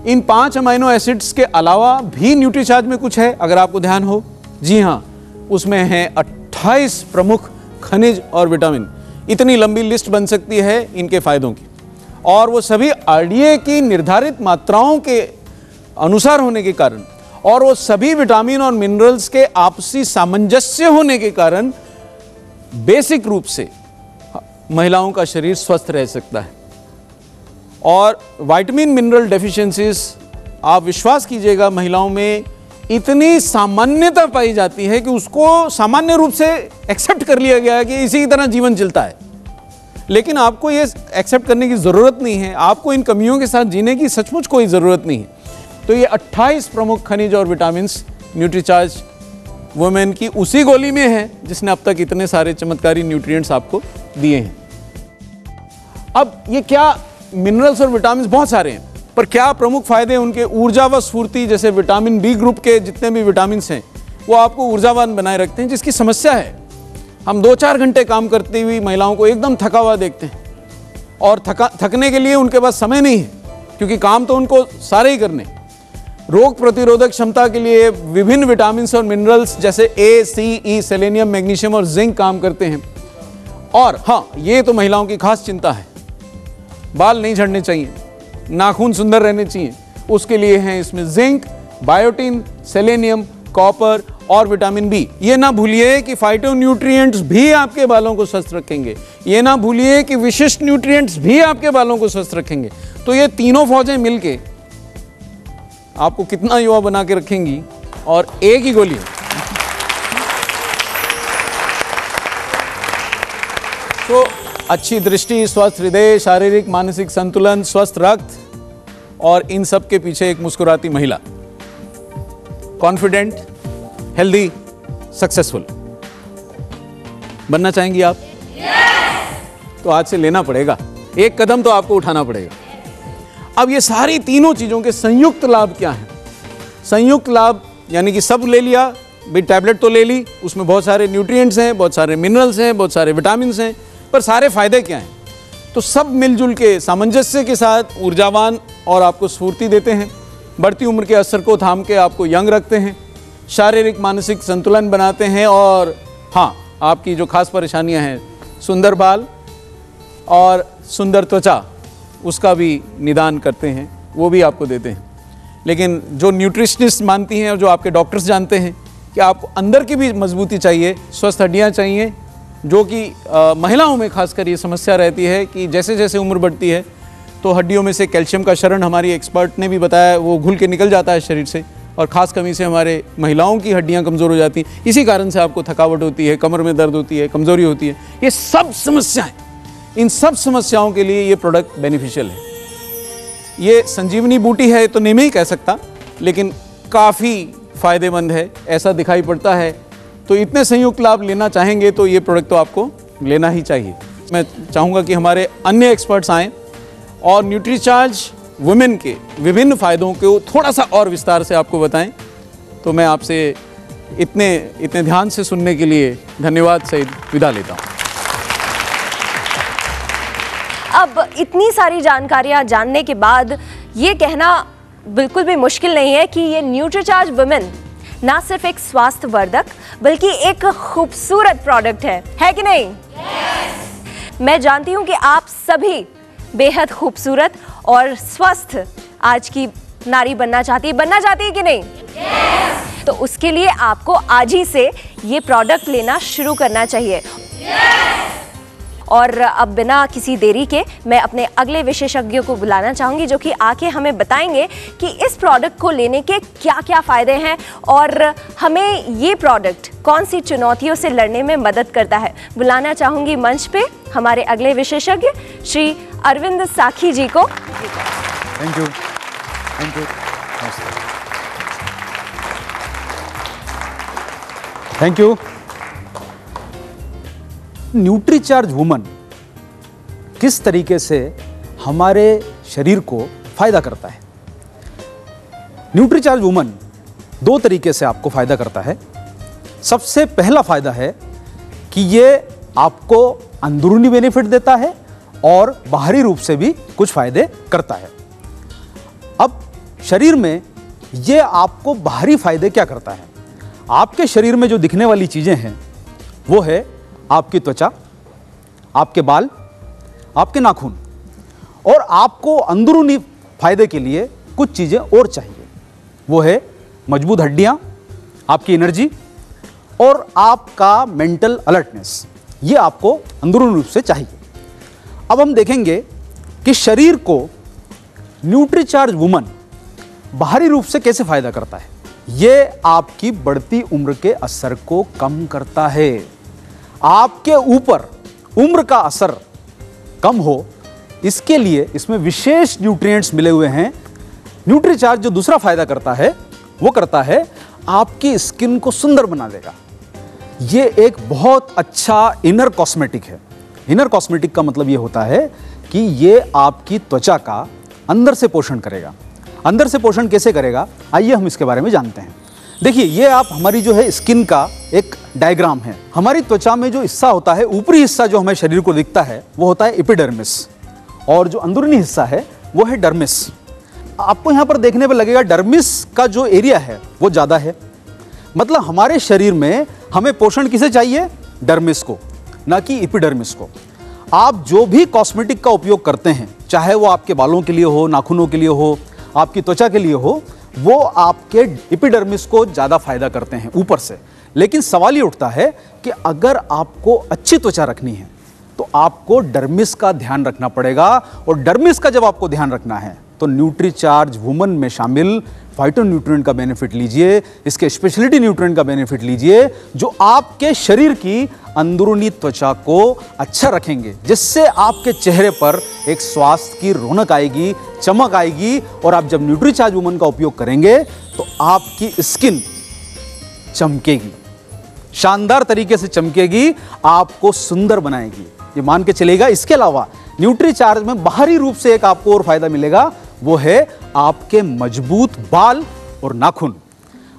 इन 5 अमाइनो एसिड्स के अलावा भी न्यूट्रीचार्ज में कुछ है, अगर आपको ध्यान हो। जी हाँ, उसमें हैं 28 प्रमुख खनिज और विटामिन। इतनी लंबी लिस्ट बन सकती है इनके फायदों की, और वो सभी आरडीए की निर्धारित मात्राओं के अनुसार होने के कारण और वो सभी विटामिन और मिनरल्स के आपसी सामंजस्य होने के कारण बेसिक रूप से महिलाओं का शरीर स्वस्थ रह सकता है। और विटामिन मिनरल डेफिशिएंसीज, आप विश्वास कीजिएगा, महिलाओं में इतनी सामान्यता पाई जाती है कि उसको सामान्य रूप से एक्सेप्ट कर लिया गया है कि इसी तरह जीवन चलता है। लेकिन आपको ये एक्सेप्ट करने की ज़रूरत नहीं है, आपको इन कमियों के साथ जीने की सचमुच कोई ज़रूरत नहीं है। तो ये 28 प्रमुख खनिज और विटामिन्स न्यूट्रीचार्ज वुमेन की उसी गोली में है जिसने अब तक इतने सारे चमत्कारी न्यूट्रिएंट्स आपको दिए हैं। अब ये क्या मिनरल्स और विटामिन्स बहुत सारे हैं, पर क्या प्रमुख फायदे उनके? ऊर्जा व स्फूर्ति, जैसे विटामिन बी ग्रुप के जितने भी विटामिन्स हैं वो आपको ऊर्जावान बनाए रखते हैं, जिसकी समस्या है हम 2-4 घंटे काम करती हुई महिलाओं को एकदम थका हुआ देखते हैं और थकने के लिए उनके पास समय नहीं है, क्योंकि काम तो उनको सारे ही करने। रोग प्रतिरोधक क्षमता के लिए विभिन्न विटामिन्स और मिनरल्स जैसे ए, सी, ई, सेलेनियम, मैग्नीशियम और जिंक काम करते हैं। और हाँ, ये तो महिलाओं की खास चिंता है, बाल नहीं झड़ने चाहिए, नाखून सुंदर रहने चाहिए, उसके लिए हैं इसमें जिंक, बायोटिन, सेलेनियम, कॉपर और विटामिन बी। ये ना भूलिए कि फाइटोन्यूट्रिएंट्स भी आपके बालों को स्वस्थ रखेंगे, ये ना भूलिए कि विशिष्ट न्यूट्रिएंट्स भी आपके बालों को स्वस्थ रखेंगे। तो ये तीनों फौजें मिलके आपको कितना युवा बना के रखेंगी, और एक ही गोली है। तो अच्छी दृष्टि, स्वस्थ हृदय, शारीरिक मानसिक संतुलन, स्वस्थ रक्त और इन सब के पीछे एक मुस्कुराती महिला, कॉन्फिडेंट, हेल्दी, सक्सेसफुल बनना चाहेंगी आप? तो आज से लेना पड़ेगा, एक कदम तो आपको उठाना पड़ेगा। अब ये सारी तीनों चीज़ों के संयुक्त लाभ क्या हैं? संयुक्त लाभ यानी कि सब ले लिया भाई, टैबलेट तो ले ली, उसमें बहुत सारे न्यूट्रिएंट्स हैं, बहुत सारे मिनरल्स हैं, बहुत सारे विटामिन्स हैं, पर सारे फायदे क्या हैं? तो सब मिलजुल के सामंजस्य के साथ ऊर्जावान और आपको स्फूर्ति देते हैं, बढ़ती उम्र के असर को थाम के आपको यंग रखते हैं, शारीरिक मानसिक संतुलन बनाते हैं, और हाँ, आपकी जो खास परेशानियां हैं, सुंदर बाल और सुंदर त्वचा, उसका भी निदान करते हैं, वो भी आपको देते हैं। लेकिन जो न्यूट्रिशनिस्ट मानती हैं और जो आपके डॉक्टर्स जानते हैं कि आपको अंदर की भी मजबूती चाहिए, स्वस्थ हड्डियाँ चाहिए, जो कि महिलाओं में खासकर ये समस्या रहती है कि जैसे जैसे उम्र बढ़ती है तो हड्डियों में से कैल्शियम का क्षरण, हमारी एक्सपर्ट ने भी बताया, वो घुल के निकल जाता है शरीर से, और ख़ास कमी से हमारे महिलाओं की हड्डियां कमज़ोर हो जाती हैं। इसी कारण से आपको थकावट होती है, कमर में दर्द होती है, कमज़ोरी होती है। ये सब समस्याएं, इन सब समस्याओं के लिए ये प्रोडक्ट बेनिफिशियल है। ये संजीवनी बूटी है तो नहीं मैं ही कह सकता, लेकिन काफ़ी फ़ायदेमंद है, ऐसा दिखाई पड़ता है। तो इतने संयुक्त लाभ लेना चाहेंगे तो ये प्रोडक्ट तो आपको लेना ही चाहिए। मैं चाहूँगा कि हमारे अन्य एक्सपर्ट्स आएँ और न्यूट्रीचार्ज वुमेन के विभिन्न फ़ायदों को थोड़ा सा और विस्तार से आपको बताएं। तो मैं आपसे इतने ध्यान से सुनने के लिए धन्यवाद सहित विदा लेता हूँ। अब इतनी सारी जानकारियां जानने के बाद ये कहना बिल्कुल भी मुश्किल नहीं है कि ये न्यूट्रीचार्ज वुमेन ना सिर्फ एक स्वास्थ्य वर्धक बल्कि एक खूबसूरत प्रोडक्ट है कि नहीं? मैं जानती हूँ कि आप सभी बेहद खूबसूरत और स्वस्थ आज की नारी बनना चाहती है कि नहीं? तो उसके लिए आपको आज ही से ये प्रोडक्ट लेना शुरू करना चाहिए। और अब बिना किसी देरी के मैं अपने अगले विशेषज्ञों को बुलाना चाहूँगी, जो कि आके हमें बताएंगे कि इस प्रोडक्ट को लेने के क्या क्या फ़ायदे हैं और हमें ये प्रोडक्ट कौन सी चुनौतियों से लड़ने में मदद करता है। बुलाना चाहूँगी मंच पे हमारे अगले विशेषज्ञ श्री अरविंद साखी जी को। Thank you. Thank you. Nutricharge woman किस तरीके से हमारे शरीर को फायदा करता है? न्यूट्रीचार्ज वुमन दो तरीके से आपको फायदा करता है। सबसे पहला फायदा है कि ये आपको अंदरूनी बेनिफिट देता है और बाहरी रूप से भी कुछ फायदे करता है। अब शरीर में ये आपको बाहरी फायदे क्या करता है? आपके शरीर में जो दिखने वाली चीजें हैं वो है आपकी त्वचा, आपके बाल, आपके नाखून, और आपको अंदरूनी फायदे के लिए कुछ चीजें और चाहिए। वो है मजबूत हड्डियां, आपकी एनर्जी और आपका मेंटल अलर्टनेस। ये आपको अंदरूनी रूप से चाहिए। अब हम देखेंगे कि शरीर को न्यूट्रीचार्ज वुमन बाहरी रूप से कैसे फायदा करता है। ये आपकी बढ़ती उम्र के असर को कम करता है। आपके ऊपर उम्र का असर कम हो, इसके लिए इसमें विशेष न्यूट्रिएंट्स मिले हुए हैं। न्यूट्रीचार्ज जो दूसरा फायदा करता है वो करता है आपकी स्किन को सुंदर बना देगा। ये एक बहुत अच्छा इनर कॉस्मेटिक है। इनर कॉस्मेटिक का मतलब ये होता है कि ये आपकी त्वचा का अंदर से पोषण करेगा। अंदर से पोषण कैसे करेगा, आइए हम इसके बारे में जानते हैं। देखिए, ये आप हमारी जो है स्किन का एक डायग्राम है। हमारी त्वचा में जो हिस्सा होता है, ऊपरी हिस्सा जो हमें शरीर को दिखता है वो होता है एपिडर्मिस, और जो अंदरूनी हिस्सा है वो है डर्मिस। आपको यहाँ पर देखने पर लगेगा डर्मिस का जो एरिया है वो ज़्यादा है। मतलब हमारे शरीर में हमें पोषण किसे चाहिए? डर्मिस को, ना कि एपिडर्मिस को। आप जो भी कॉस्मेटिक का उपयोग करते हैं, चाहे वो आपके बालों के लिए हो, नाखूनों के लिए हो, आपकी त्वचा के लिए हो, वो आपके एपिडर्मिस को ज़्यादा फायदा करते हैं ऊपर से। लेकिन सवाल ये उठता है कि अगर आपको अच्छी त्वचा रखनी है तो आपको डर्मिस का ध्यान रखना पड़ेगा। और डर्मिस का जब आपको ध्यान रखना है तो न्यूट्रीचार्ज वुमन में शामिल फाइटोन्यूट्रिएंट का बेनिफिट लीजिए, इसके स्पेशलिटी न्यूट्रिएंट का बेनिफिट लीजिए, जो आपके शरीर की अंदरूनी त्वचा को अच्छा रखेंगे, जिससे आपके चेहरे पर एक स्वास्थ्य की रौनक आएगी, चमक आएगी। और आप जब न्यूट्रीचार्ज वुमन का उपयोग करेंगे तो आपकी स्किन चमकेगी, शानदार तरीके से चमकेगी, आपको सुंदर बनाएगी, ये मान के चलेगा। इसके अलावा न्यूट्रीचार्ज में बाहरी रूप से एक आपको और फायदा मिलेगा, वो है आपके मजबूत बाल और नाखून।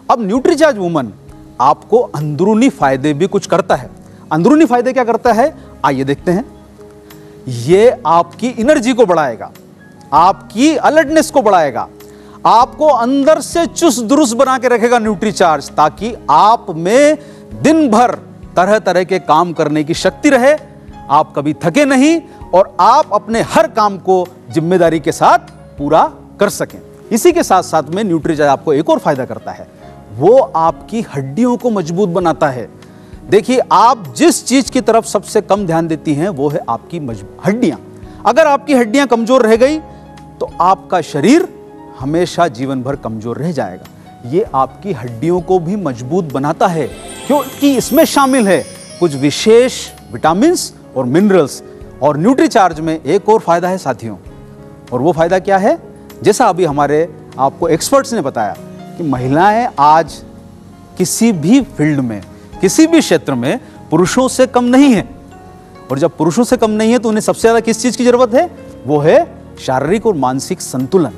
अब न्यूट्रीचार्ज वुमन आपको अंदरूनी फायदे भी कुछ करता है। अंदरूनी फायदे क्या करता है, आइए देखते हैं। ये आपकी एनर्जी को बढ़ाएगा, आपकी अलर्टनेस को बढ़ाएगा, आपको अंदर से चुस्त दुरुस्त बना के रखेगा न्यूट्रीचार्ज, ताकि आप में दिन भर तरह तरह के काम करने की शक्ति रहे, आप कभी थके नहीं और आप अपने हर काम को जिम्मेदारी के साथ पूरा कर सकें। इसी के साथ साथ में न्यूट्रीचार्ज आपको एक और फायदा करता है, वो आपकी हड्डियों को मजबूत बनाता है। देखिए, आप जिस चीज की तरफ सबसे कम ध्यान देती हैं वो है आपकी हड्डियां। अगर आपकी हड्डियां कमजोर रह गई तो आपका शरीर हमेशा जीवन भर कमजोर रह जाएगा। ये आपकी हड्डियों को भी मजबूत बनाता है, क्योंकि इसमें शामिल है कुछ विशेष विटामिन्स और मिनरल्स। और न्यूट्रीचार्ज में एक और फायदा है साथियों, और वो फायदा क्या है? जैसा अभी हमारे आपको एक्सपर्ट्स ने बताया कि महिलाएं आज किसी भी फील्ड में, किसी भी क्षेत्र में पुरुषों से कम नहीं है। और जब पुरुषों से कम नहीं है तो उन्हें सबसे ज्यादा किस चीज की जरूरत है? वो है शारीरिक और मानसिक संतुलन।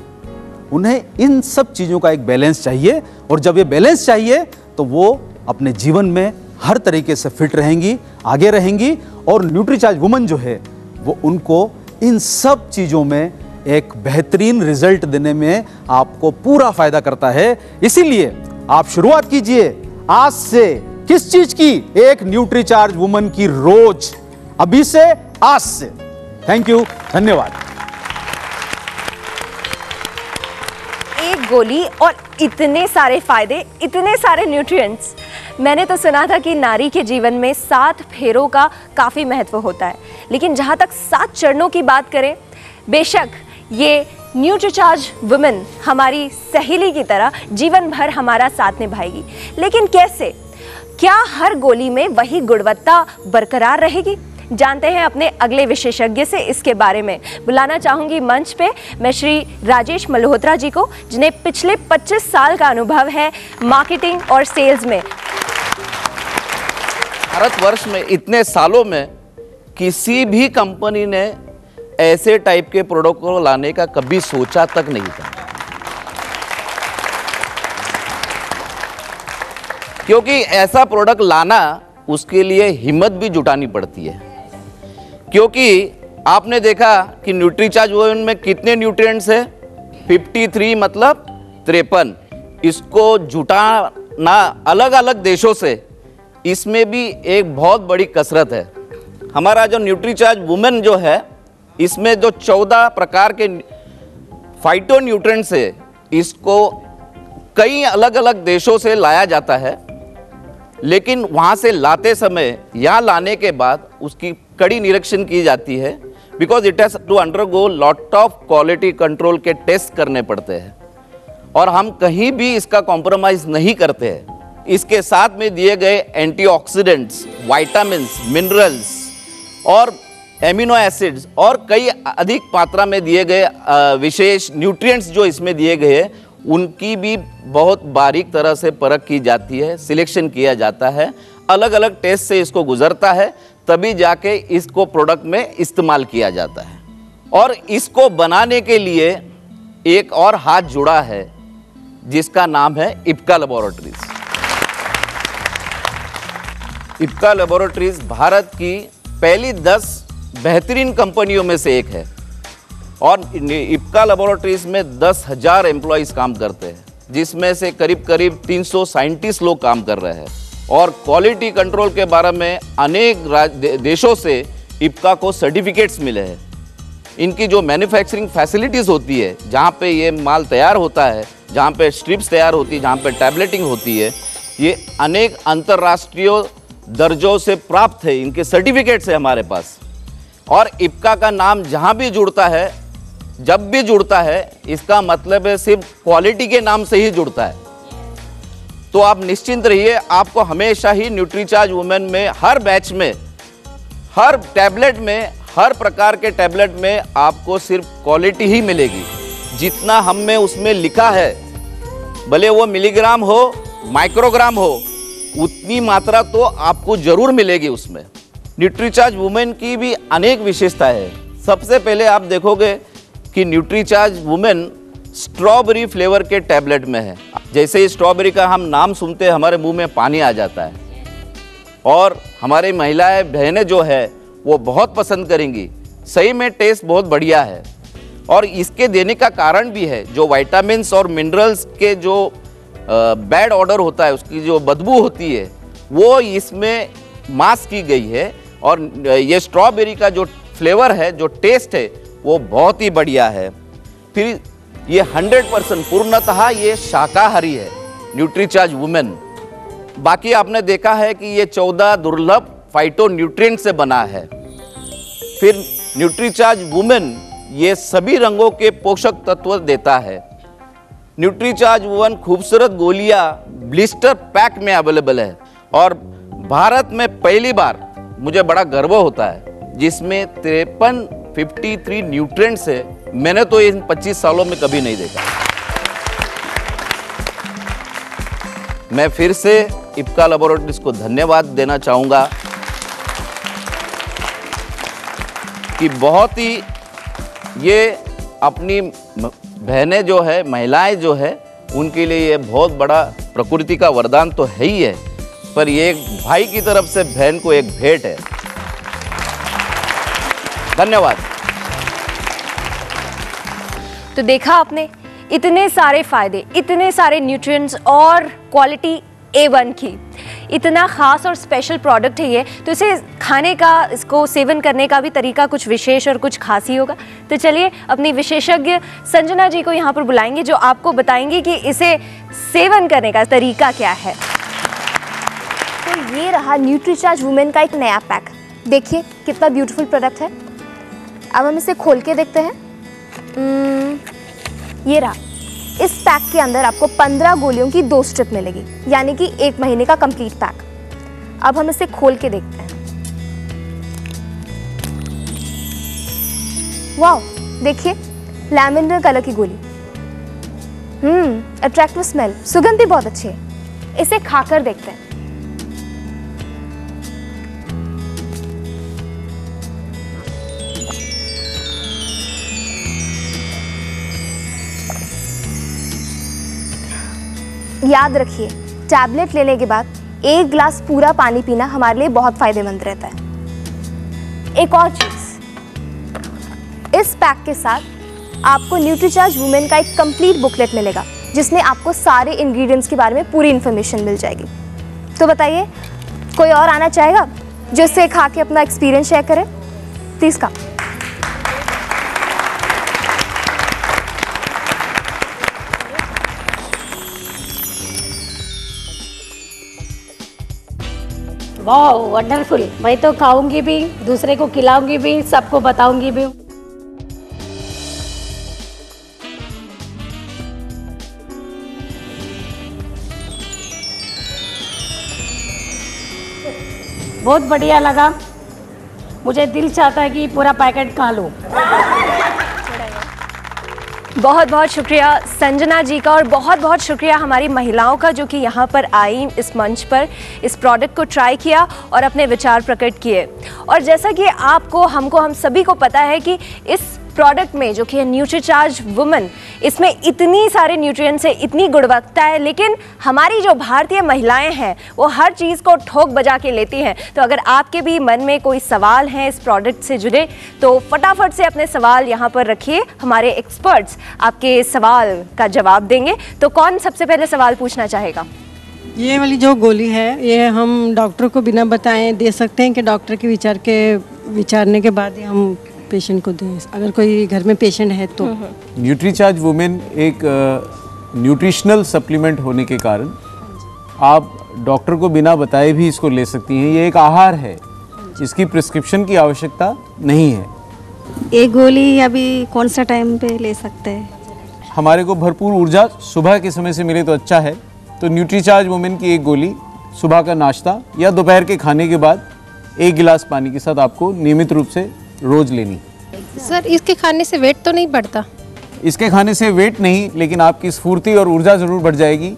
उन्हें इन सब चीजों का एक बैलेंस चाहिए, और जब ये बैलेंस चाहिए तो वो अपने जीवन में हर तरीके से फिट रहेंगी, आगे रहेंगी। और न्यूट्रीचार्ज वुमन जो है वो उनको इन सब चीजों में एक बेहतरीन रिजल्ट देने में आपको पूरा फायदा करता है। इसीलिए आप शुरुआत कीजिए आज से किस चीज की? एक न्यूट्रीचार्ज वुमन की रोज, अभी से, आज से। थैंक यू, धन्यवाद। एक गोली और इतने सारे फायदे, इतने सारे न्यूट्रिएंट्स। मैंने तो सुना था कि नारी के जीवन में 7 फेरों का काफ़ी महत्व होता है, लेकिन जहाँ तक 7 चरणों की बात करें, बेशक ये न्यूट्रीचार्ज वुमेन हमारी सहेली की तरह जीवन भर हमारा साथ निभाएगी। लेकिन कैसे? क्या हर गोली में वही गुणवत्ता बरकरार रहेगी? जानते हैं अपने अगले विशेषज्ञ से इसके बारे में। बुलाना चाहूंगी मंच पे मैं श्री राजेश मल्होत्रा जी को, जिन्हें पिछले 25 साल का अनुभव है मार्केटिंग और सेल्स में। भारतवर्ष में इतने सालों में किसी भी कंपनी ने ऐसे टाइप के प्रोडक्ट को लाने का कभी सोचा तक नहीं था, क्योंकि ऐसा प्रोडक्ट लाना उसके लिए हिम्मत भी जुटानी पड़ती है। क्योंकि आपने देखा कि न्यूट्रीचार्ज वुमेन में कितने न्यूट्रिएंट्स है? 53 मतलब 53। इसको जुटाना अलग अलग देशों से, इसमें भी एक बहुत बड़ी कसरत है। हमारा जो न्यूट्रीचार्ज वुमेन जो है, इसमें जो 14 प्रकार के फाइटो न्यूट्रिएंट्स है, इसको कई अलग अलग देशों से लाया जाता है। लेकिन वहाँ से लाते समय, यहाँ लाने के बाद उसकी कड़ी निरीक्षण की जाती है, because it has to undergo lot of quality control के टेस्ट करने पड़ते हैं, और हम कहीं भी इसका कॉम्प्रोमाइज़ नहीं करते हैं। इसके साथ में दिए गए एंटीऑक्सीडेंट्स, विटामिन्स, मिनरल्स और एमिनो एसिड्स और कई अधिक मात्रा में दिए गए विशेष न्यूट्रिएंट्स जो इसमें दिए गए हैं, उनकी भी बहुत बारीक तरह से परख की जाती है, सिलेक्शन किया जाता है, अलग अलग टेस्ट से इसको गुजरता है, तभी जाके इसको प्रोडक्ट में इस्तेमाल किया जाता है। और इसको बनाने के लिए एक और हाथ जुड़ा है, जिसका नाम है इप्का लैबोरेटरीज। इप्का लैबोरेटरीज भारत की पहली 10 बेहतरीन कंपनियों में से एक है, और इप्का लैबोरेटरीज में 10,000 एम्प्लॉइज काम करते हैं, जिसमें से करीब करीब 300 साइंटिस्ट लोग काम कर रहे हैं। और क्वालिटी कंट्रोल के बारे में अनेक देशों से इप्का को सर्टिफिकेट्स मिले हैं। इनकी जो मैन्युफैक्चरिंग फैसिलिटीज़ होती है, जहाँ पे ये माल तैयार होता है, जहाँ पे स्ट्रिप्स तैयार होती है, जहाँ पे टैबलेटिंग होती है, ये अनेक अंतर्राष्ट्रीय दर्जों से प्राप्त है, इनके सर्टिफिकेट्स है हमारे पास। और इप्का का नाम जहाँ भी जुड़ता है, जब भी जुड़ता है, इसका मतलब है सिर्फ क्वालिटी के नाम से ही जुड़ता है। तो आप निश्चिंत रहिए, आपको हमेशा ही न्यूट्रीचार्ज वुमेन में हर बैच में, हर टैबलेट में, हर प्रकार के टैबलेट में आपको सिर्फ क्वालिटी ही मिलेगी। जितना हम में उसमें लिखा है, भले वो मिलीग्राम हो, माइक्रोग्राम हो, उतनी मात्रा तो आपको जरूर मिलेगी उसमें। न्यूट्रीचार्ज वुमेन की भी अनेक विशेषताएं हैं। सबसे पहले आप देखोगे कि न्यूट्रीचार्ज वुमेन स्ट्रॉबेरी फ्लेवर के टैबलेट में है। जैसे ही स्ट्रॉबेरी का हम नाम सुनते हैं, हमारे मुंह में पानी आ जाता है, और हमारी महिलाएं बहनें जो है वो बहुत पसंद करेंगी। सही में टेस्ट बहुत बढ़िया है, और इसके देने का कारण भी है, जो विटामिन्स और मिनरल्स के जो बैड ऑर्डर होता है, उसकी जो बदबू होती है, वो इसमें मास्क की गई है। और ये स्ट्रॉबेरी का जो फ्लेवर है, जो टेस्ट है, वो बहुत ही बढ़िया है। फिर ये 100% पूर्णतः ये शाकाहारी है, न्यूट्रीचार्ज वुमेन। बाकी आपने देखा है कि ये 14 दुर्लभ फाइटो न्यूट्रिएंट से बना है। फिर न्यूट्रीचार्ज वुमेन ये सभी रंगों के पोषक तत्व देता है। न्यूट्रीचार्ज वुमन खूबसूरत गोलियां ब्लिस्टर पैक में अवेलेबल है और भारत में पहली बार मुझे बड़ा गर्व होता है जिसमें 53 न्यूट्रिएंट्स है। मैंने तो इन 25 सालों में कभी नहीं देखा। मैं फिर से इप्का लैबोरेटरीज को धन्यवाद देना चाहूँगा कि बहुत ही ये अपनी बहनें जो है, महिलाएं जो है, उनके लिए ये बहुत बड़ा प्रकृति का वरदान तो है ही है, पर ये एक भाई की तरफ से बहन को एक भेंट है। धन्यवाद। तो देखा आपने, इतने सारे फायदे, इतने सारे न्यूट्रिएंट्स और क्वालिटी A1 की, इतना ख़ास और स्पेशल प्रोडक्ट है ये। तो इसे खाने का, इसको सेवन करने का भी तरीका कुछ विशेष और कुछ खास ही होगा। तो चलिए अपनी विशेषज्ञ संजना जी को यहाँ पर बुलाएंगे जो आपको बताएंगे कि इसे सेवन करने का तरीका क्या है। तो ये रहा न्यूट्रीचार्ज वुमेन का एक नया पैक। देखिए कितना ब्यूटीफुल प्रोडक्ट है। अब हम इसे खोल के देखते हैं। ये रहा। इस पैक के अंदर आपको 15 गोलियों की 2 स्ट्रिप मिलेगी, यानी कि 1 महीने का कंप्लीट पैक। अब हम इसे खोल के देखते हैं। वाह, देखिए लैवेंडर कलर की गोली। अट्रैक्टिव स्मेल, सुगंध भी बहुत अच्छी है। इसे खाकर देखते हैं। याद रखिए, टैबलेट लेने के बाद 1 गिलास पूरा पानी पीना हमारे लिए बहुत फायदेमंद रहता है। एक और चीज, इस पैक के साथ आपको न्यूट्रीचार्ज वुमेन का एक कंप्लीट बुकलेट मिलेगा जिसमें आपको सारे इंग्रेडिएंट्स के बारे में पूरी इन्फॉर्मेशन मिल जाएगी। तो बताइए, कोई और आना चाहेगा जो इसे खा के अपना एक्सपीरियंस शेयर करे? Please come. वाह, वंडरफुल। मैं तो खाऊंगी भी, दूसरे को खिलाऊंगी भी, सबको बताऊंगी भी। बहुत बढ़िया लगा। मुझे दिल चाहता है कि पूरा पैकेट खा लूं। बहुत बहुत शुक्रिया संजना जी का और बहुत बहुत शुक्रिया हमारी महिलाओं का जो कि यहाँ पर आई, इस मंच पर इस प्रोडक्ट को ट्राई किया और अपने विचार प्रकट किए। और जैसा कि आपको, हमको, हम सभी को पता है कि इस प्रोडक्ट में जो कि है न्यूट्रीचार्ज वुमन, इसमें इतनी सारे न्यूट्रिएंट्स है, इतनी गुणवत्ता है, लेकिन हमारी जो भारतीय महिलाएं हैं वो हर चीज़ को ठोक बजा के लेती हैं। तो अगर आपके भी मन में कोई सवाल हैं इस प्रोडक्ट से जुड़े तो फटाफट से अपने सवाल यहाँ पर रखिए, हमारे एक्सपर्ट्स आपके सवाल का जवाब देंगे। तो कौन सबसे पहले सवाल पूछना चाहेगा? ये वाली जो गोली है ये हम डॉक्टर को बिना बताए दे सकते हैं कि डॉक्टर के विचारने के बाद ही हम पेशेंट को दें, अगर कोई घर में पेशेंट है तो? न्यूट्रीचार्ज वुमेन एक न्यूट्रिशनल सप्लीमेंट होने के कारण आप डॉक्टर को बिना बताए भी इसको ले सकती हैं। ये एक आहार है, इसकी प्रिस्क्रिप्शन की आवश्यकता नहीं है। एक गोली अभी कौन सा टाइम पे ले सकते हैं? हमारे को भरपूर ऊर्जा सुबह के समय से मिले तो अच्छा है। तो न्यूट्रीचार्ज वुमेन की एक गोली सुबह का नाश्ता या दोपहर के खाने के बाद 1 गिलास पानी के साथ आपको नियमित रूप से रोज लेनी। सर, इसके खाने से वेट तो नहीं बढ़ता? इसके खाने से वेट नहीं, लेकिन आपकी स्फूर्ति और ऊर्जा जरूर बढ़ जाएगी।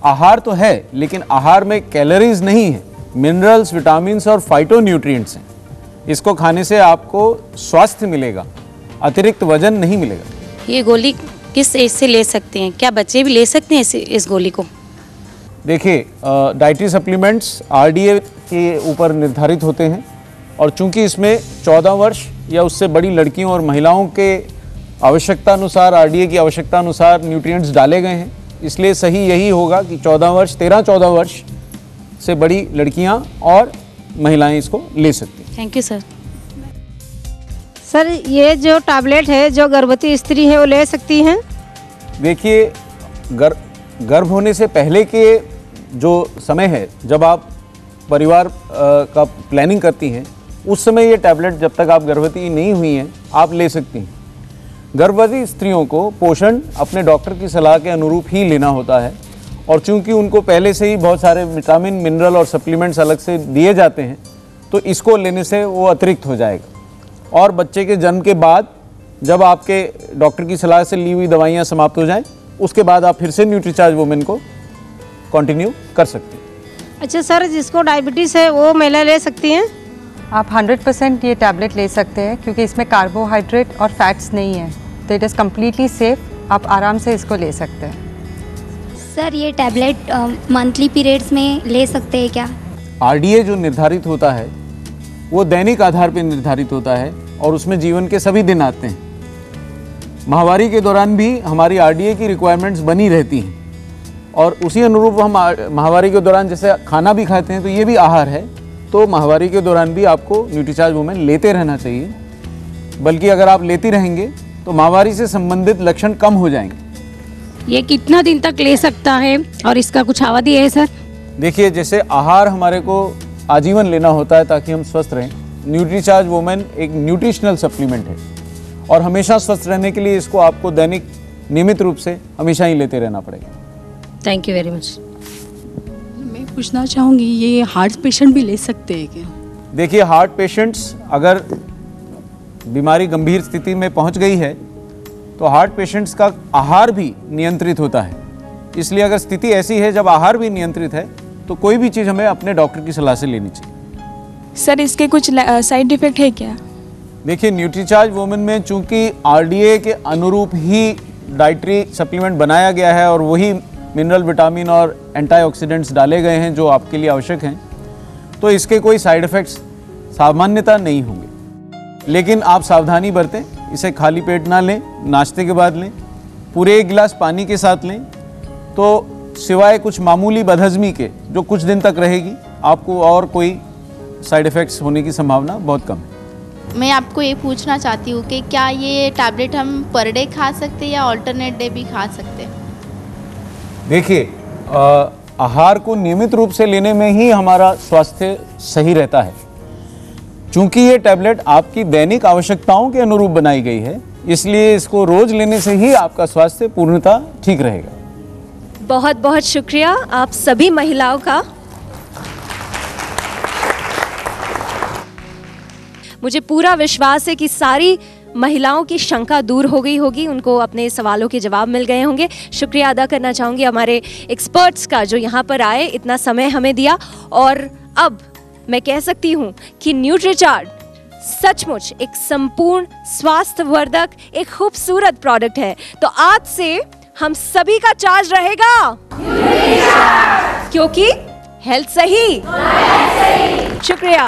आहार तो है, लेकिन आहार में कैलोरीज नहीं है, मिनरल्स, विटामिन्स और फाइटोन्यूट्रिएंट्स हैं। इसको खाने से आपको स्वास्थ्य मिलेगा, अतिरिक्त वजन नहीं मिलेगा। ये गोली किस एज से ले सकते हैं? क्या बच्चे भी ले सकते हैं इस गोली को? देखिए, डाइटरी सप्लीमेंट्स RDA के ऊपर निर्धारित होते हैं और चूंकि इसमें 14 वर्ष या उससे बड़ी लड़कियों और महिलाओं के आवश्यकता अनुसार, RDA की आवश्यकता अनुसार न्यूट्रिएंट्स डाले गए हैं, इसलिए सही यही होगा कि 13-14 वर्ष से बड़ी लड़कियां और महिलाएं इसको ले सकती हैं। Thank you sir. सर, ये जो टैबलेट है जो गर्भवती स्त्री है वो ले सकती हैं? देखिए, गर्भ होने से पहले के जो समय है, जब आप परिवार का प्लानिंग करती हैं, उस समय ये टैबलेट, जब तक आप गर्भवती नहीं हुई हैं, आप ले सकती हैं। गर्भवती स्त्रियों को पोषण अपने डॉक्टर की सलाह के अनुरूप ही लेना होता है, और चूंकि उनको पहले से ही बहुत सारे विटामिन, मिनरल और सप्लीमेंट्स अलग से दिए जाते हैं, तो इसको लेने से वो अतिरिक्त हो जाएगा। और बच्चे के जन्म के बाद जब आपके डॉक्टर की सलाह से ली हुई दवाइयाँ समाप्त हो जाएं, उसके बाद आप फिर से न्यूट्रीचार्ज वुमेन को कंटिन्यू कर सकते हैं। अच्छा सर, जिसको डायबिटीज़ है वो महिला ले सकती हैं? आप 100% ये टैबलेट ले सकते हैं क्योंकि इसमें कार्बोहाइड्रेट और फैट्स नहीं है, तो इट इज़ कम्प्लीटली सेफ। आप आराम से इसको ले सकते हैं। सर ये टैबलेट मंथली पीरियड्स में ले सकते हैं क्या? आरडीए जो निर्धारित होता है वो दैनिक आधार पर निर्धारित होता है और उसमें जीवन के सभी दिन आते हैं। माहवारी के दौरान भी हमारी आरडीए की रिक्वायरमेंट्स बनी रहती हैं और उसी अनुरूप हम माहवारी के दौरान जैसे खाना भी खाते हैं, तो ये भी आहार है। तो माहवारी के दौरान भी आपको न्यूट्रीचार्ज वुमेन लेते रहना चाहिए, बल्कि अगर आप लेती रहेंगे तो माहवारी से संबंधित लक्षण कम हो जाएंगे। ये कितना दिन तक ले सकता है और इसका कुछ अवधि है सर? देखिए, जैसे आहार हमारे को आजीवन लेना होता है ताकि हम स्वस्थ रहें, न्यूट्रीचार्ज वुमेन एक न्यूट्रिशनल सप्लीमेंट है और हमेशा स्वस्थ रहने के लिए इसको आपको दैनिक नियमित रूप से हमेशा ही लेते रहना पड़ेगा। Thank you very much. मैं पूछना चाहूँगी, ये हार्ट पेशेंट भी ले सकते हैं क्या? देखिए, हार्ट पेशेंट्स अगर बीमारी गंभीर स्थिति में पहुंच गई है तो हार्ट पेशेंट्स का आहार भी नियंत्रित होता है। इसलिए अगर स्थिति ऐसी है जब आहार भी नियंत्रित है तो कोई भी चीज़ हमें अपने डॉक्टर की सलाह से लेनी चाहिए। सर इसके कुछ साइड इफेक्ट है क्या? देखिए, न्यूट्रीचार्ज वुमेन में चूंकि आरडीए के अनुरूप ही डाइटरी सप्लीमेंट बनाया गया है और वही मिनरल, विटामिन और एंटीऑक्सीडेंट्स डाले गए हैं जो आपके लिए आवश्यक हैं, तो इसके कोई साइड इफ़ेक्ट्स सामान्यतः नहीं होंगे। लेकिन आप सावधानी बरतें, इसे खाली पेट ना लें, नाश्ते के बाद लें, पूरे 1 गिलास पानी के साथ लें, तो सिवाय कुछ मामूली बदहजमी के जो कुछ दिन तक रहेगी, आपको और कोई साइड इफ़ेक्ट्स होने की संभावना बहुत कम है। मैं आपको ये पूछना चाहती हूँ कि क्या ये टैबलेट हम पर डे खा सकते हैं या ऑल्टरनेट डे भी खा सकते हैं? देखिए, आहार को नियमित रूप से लेने में ही हमारा स्वास्थ्य सही रहता है। चूंकि ये टैबलेट आपकी दैनिक आवश्यकताओं के अनुरूप बनाई गई है, इसलिए इसको रोज लेने से ही आपका स्वास्थ्य पूर्णतः ठीक रहेगा। बहुत बहुत शुक्रिया आप सभी महिलाओं का। मुझे पूरा विश्वास है कि सारी महिलाओं की शंका दूर हो गई होगी, उनको अपने सवालों के जवाब मिल गए होंगे। शुक्रिया अदा करना चाहूँगी हमारे एक्सपर्ट्स का जो यहाँ पर आए, इतना समय हमें दिया। और अब मैं कह सकती हूँ कि न्यूट्रीचार्ज सचमुच एक संपूर्ण स्वास्थ्यवर्धक, एक खूबसूरत प्रोडक्ट है। तो आज से हम सभी का चार्ज रहेगा, क्योंकि हेल्थ सही। शुक्रिया।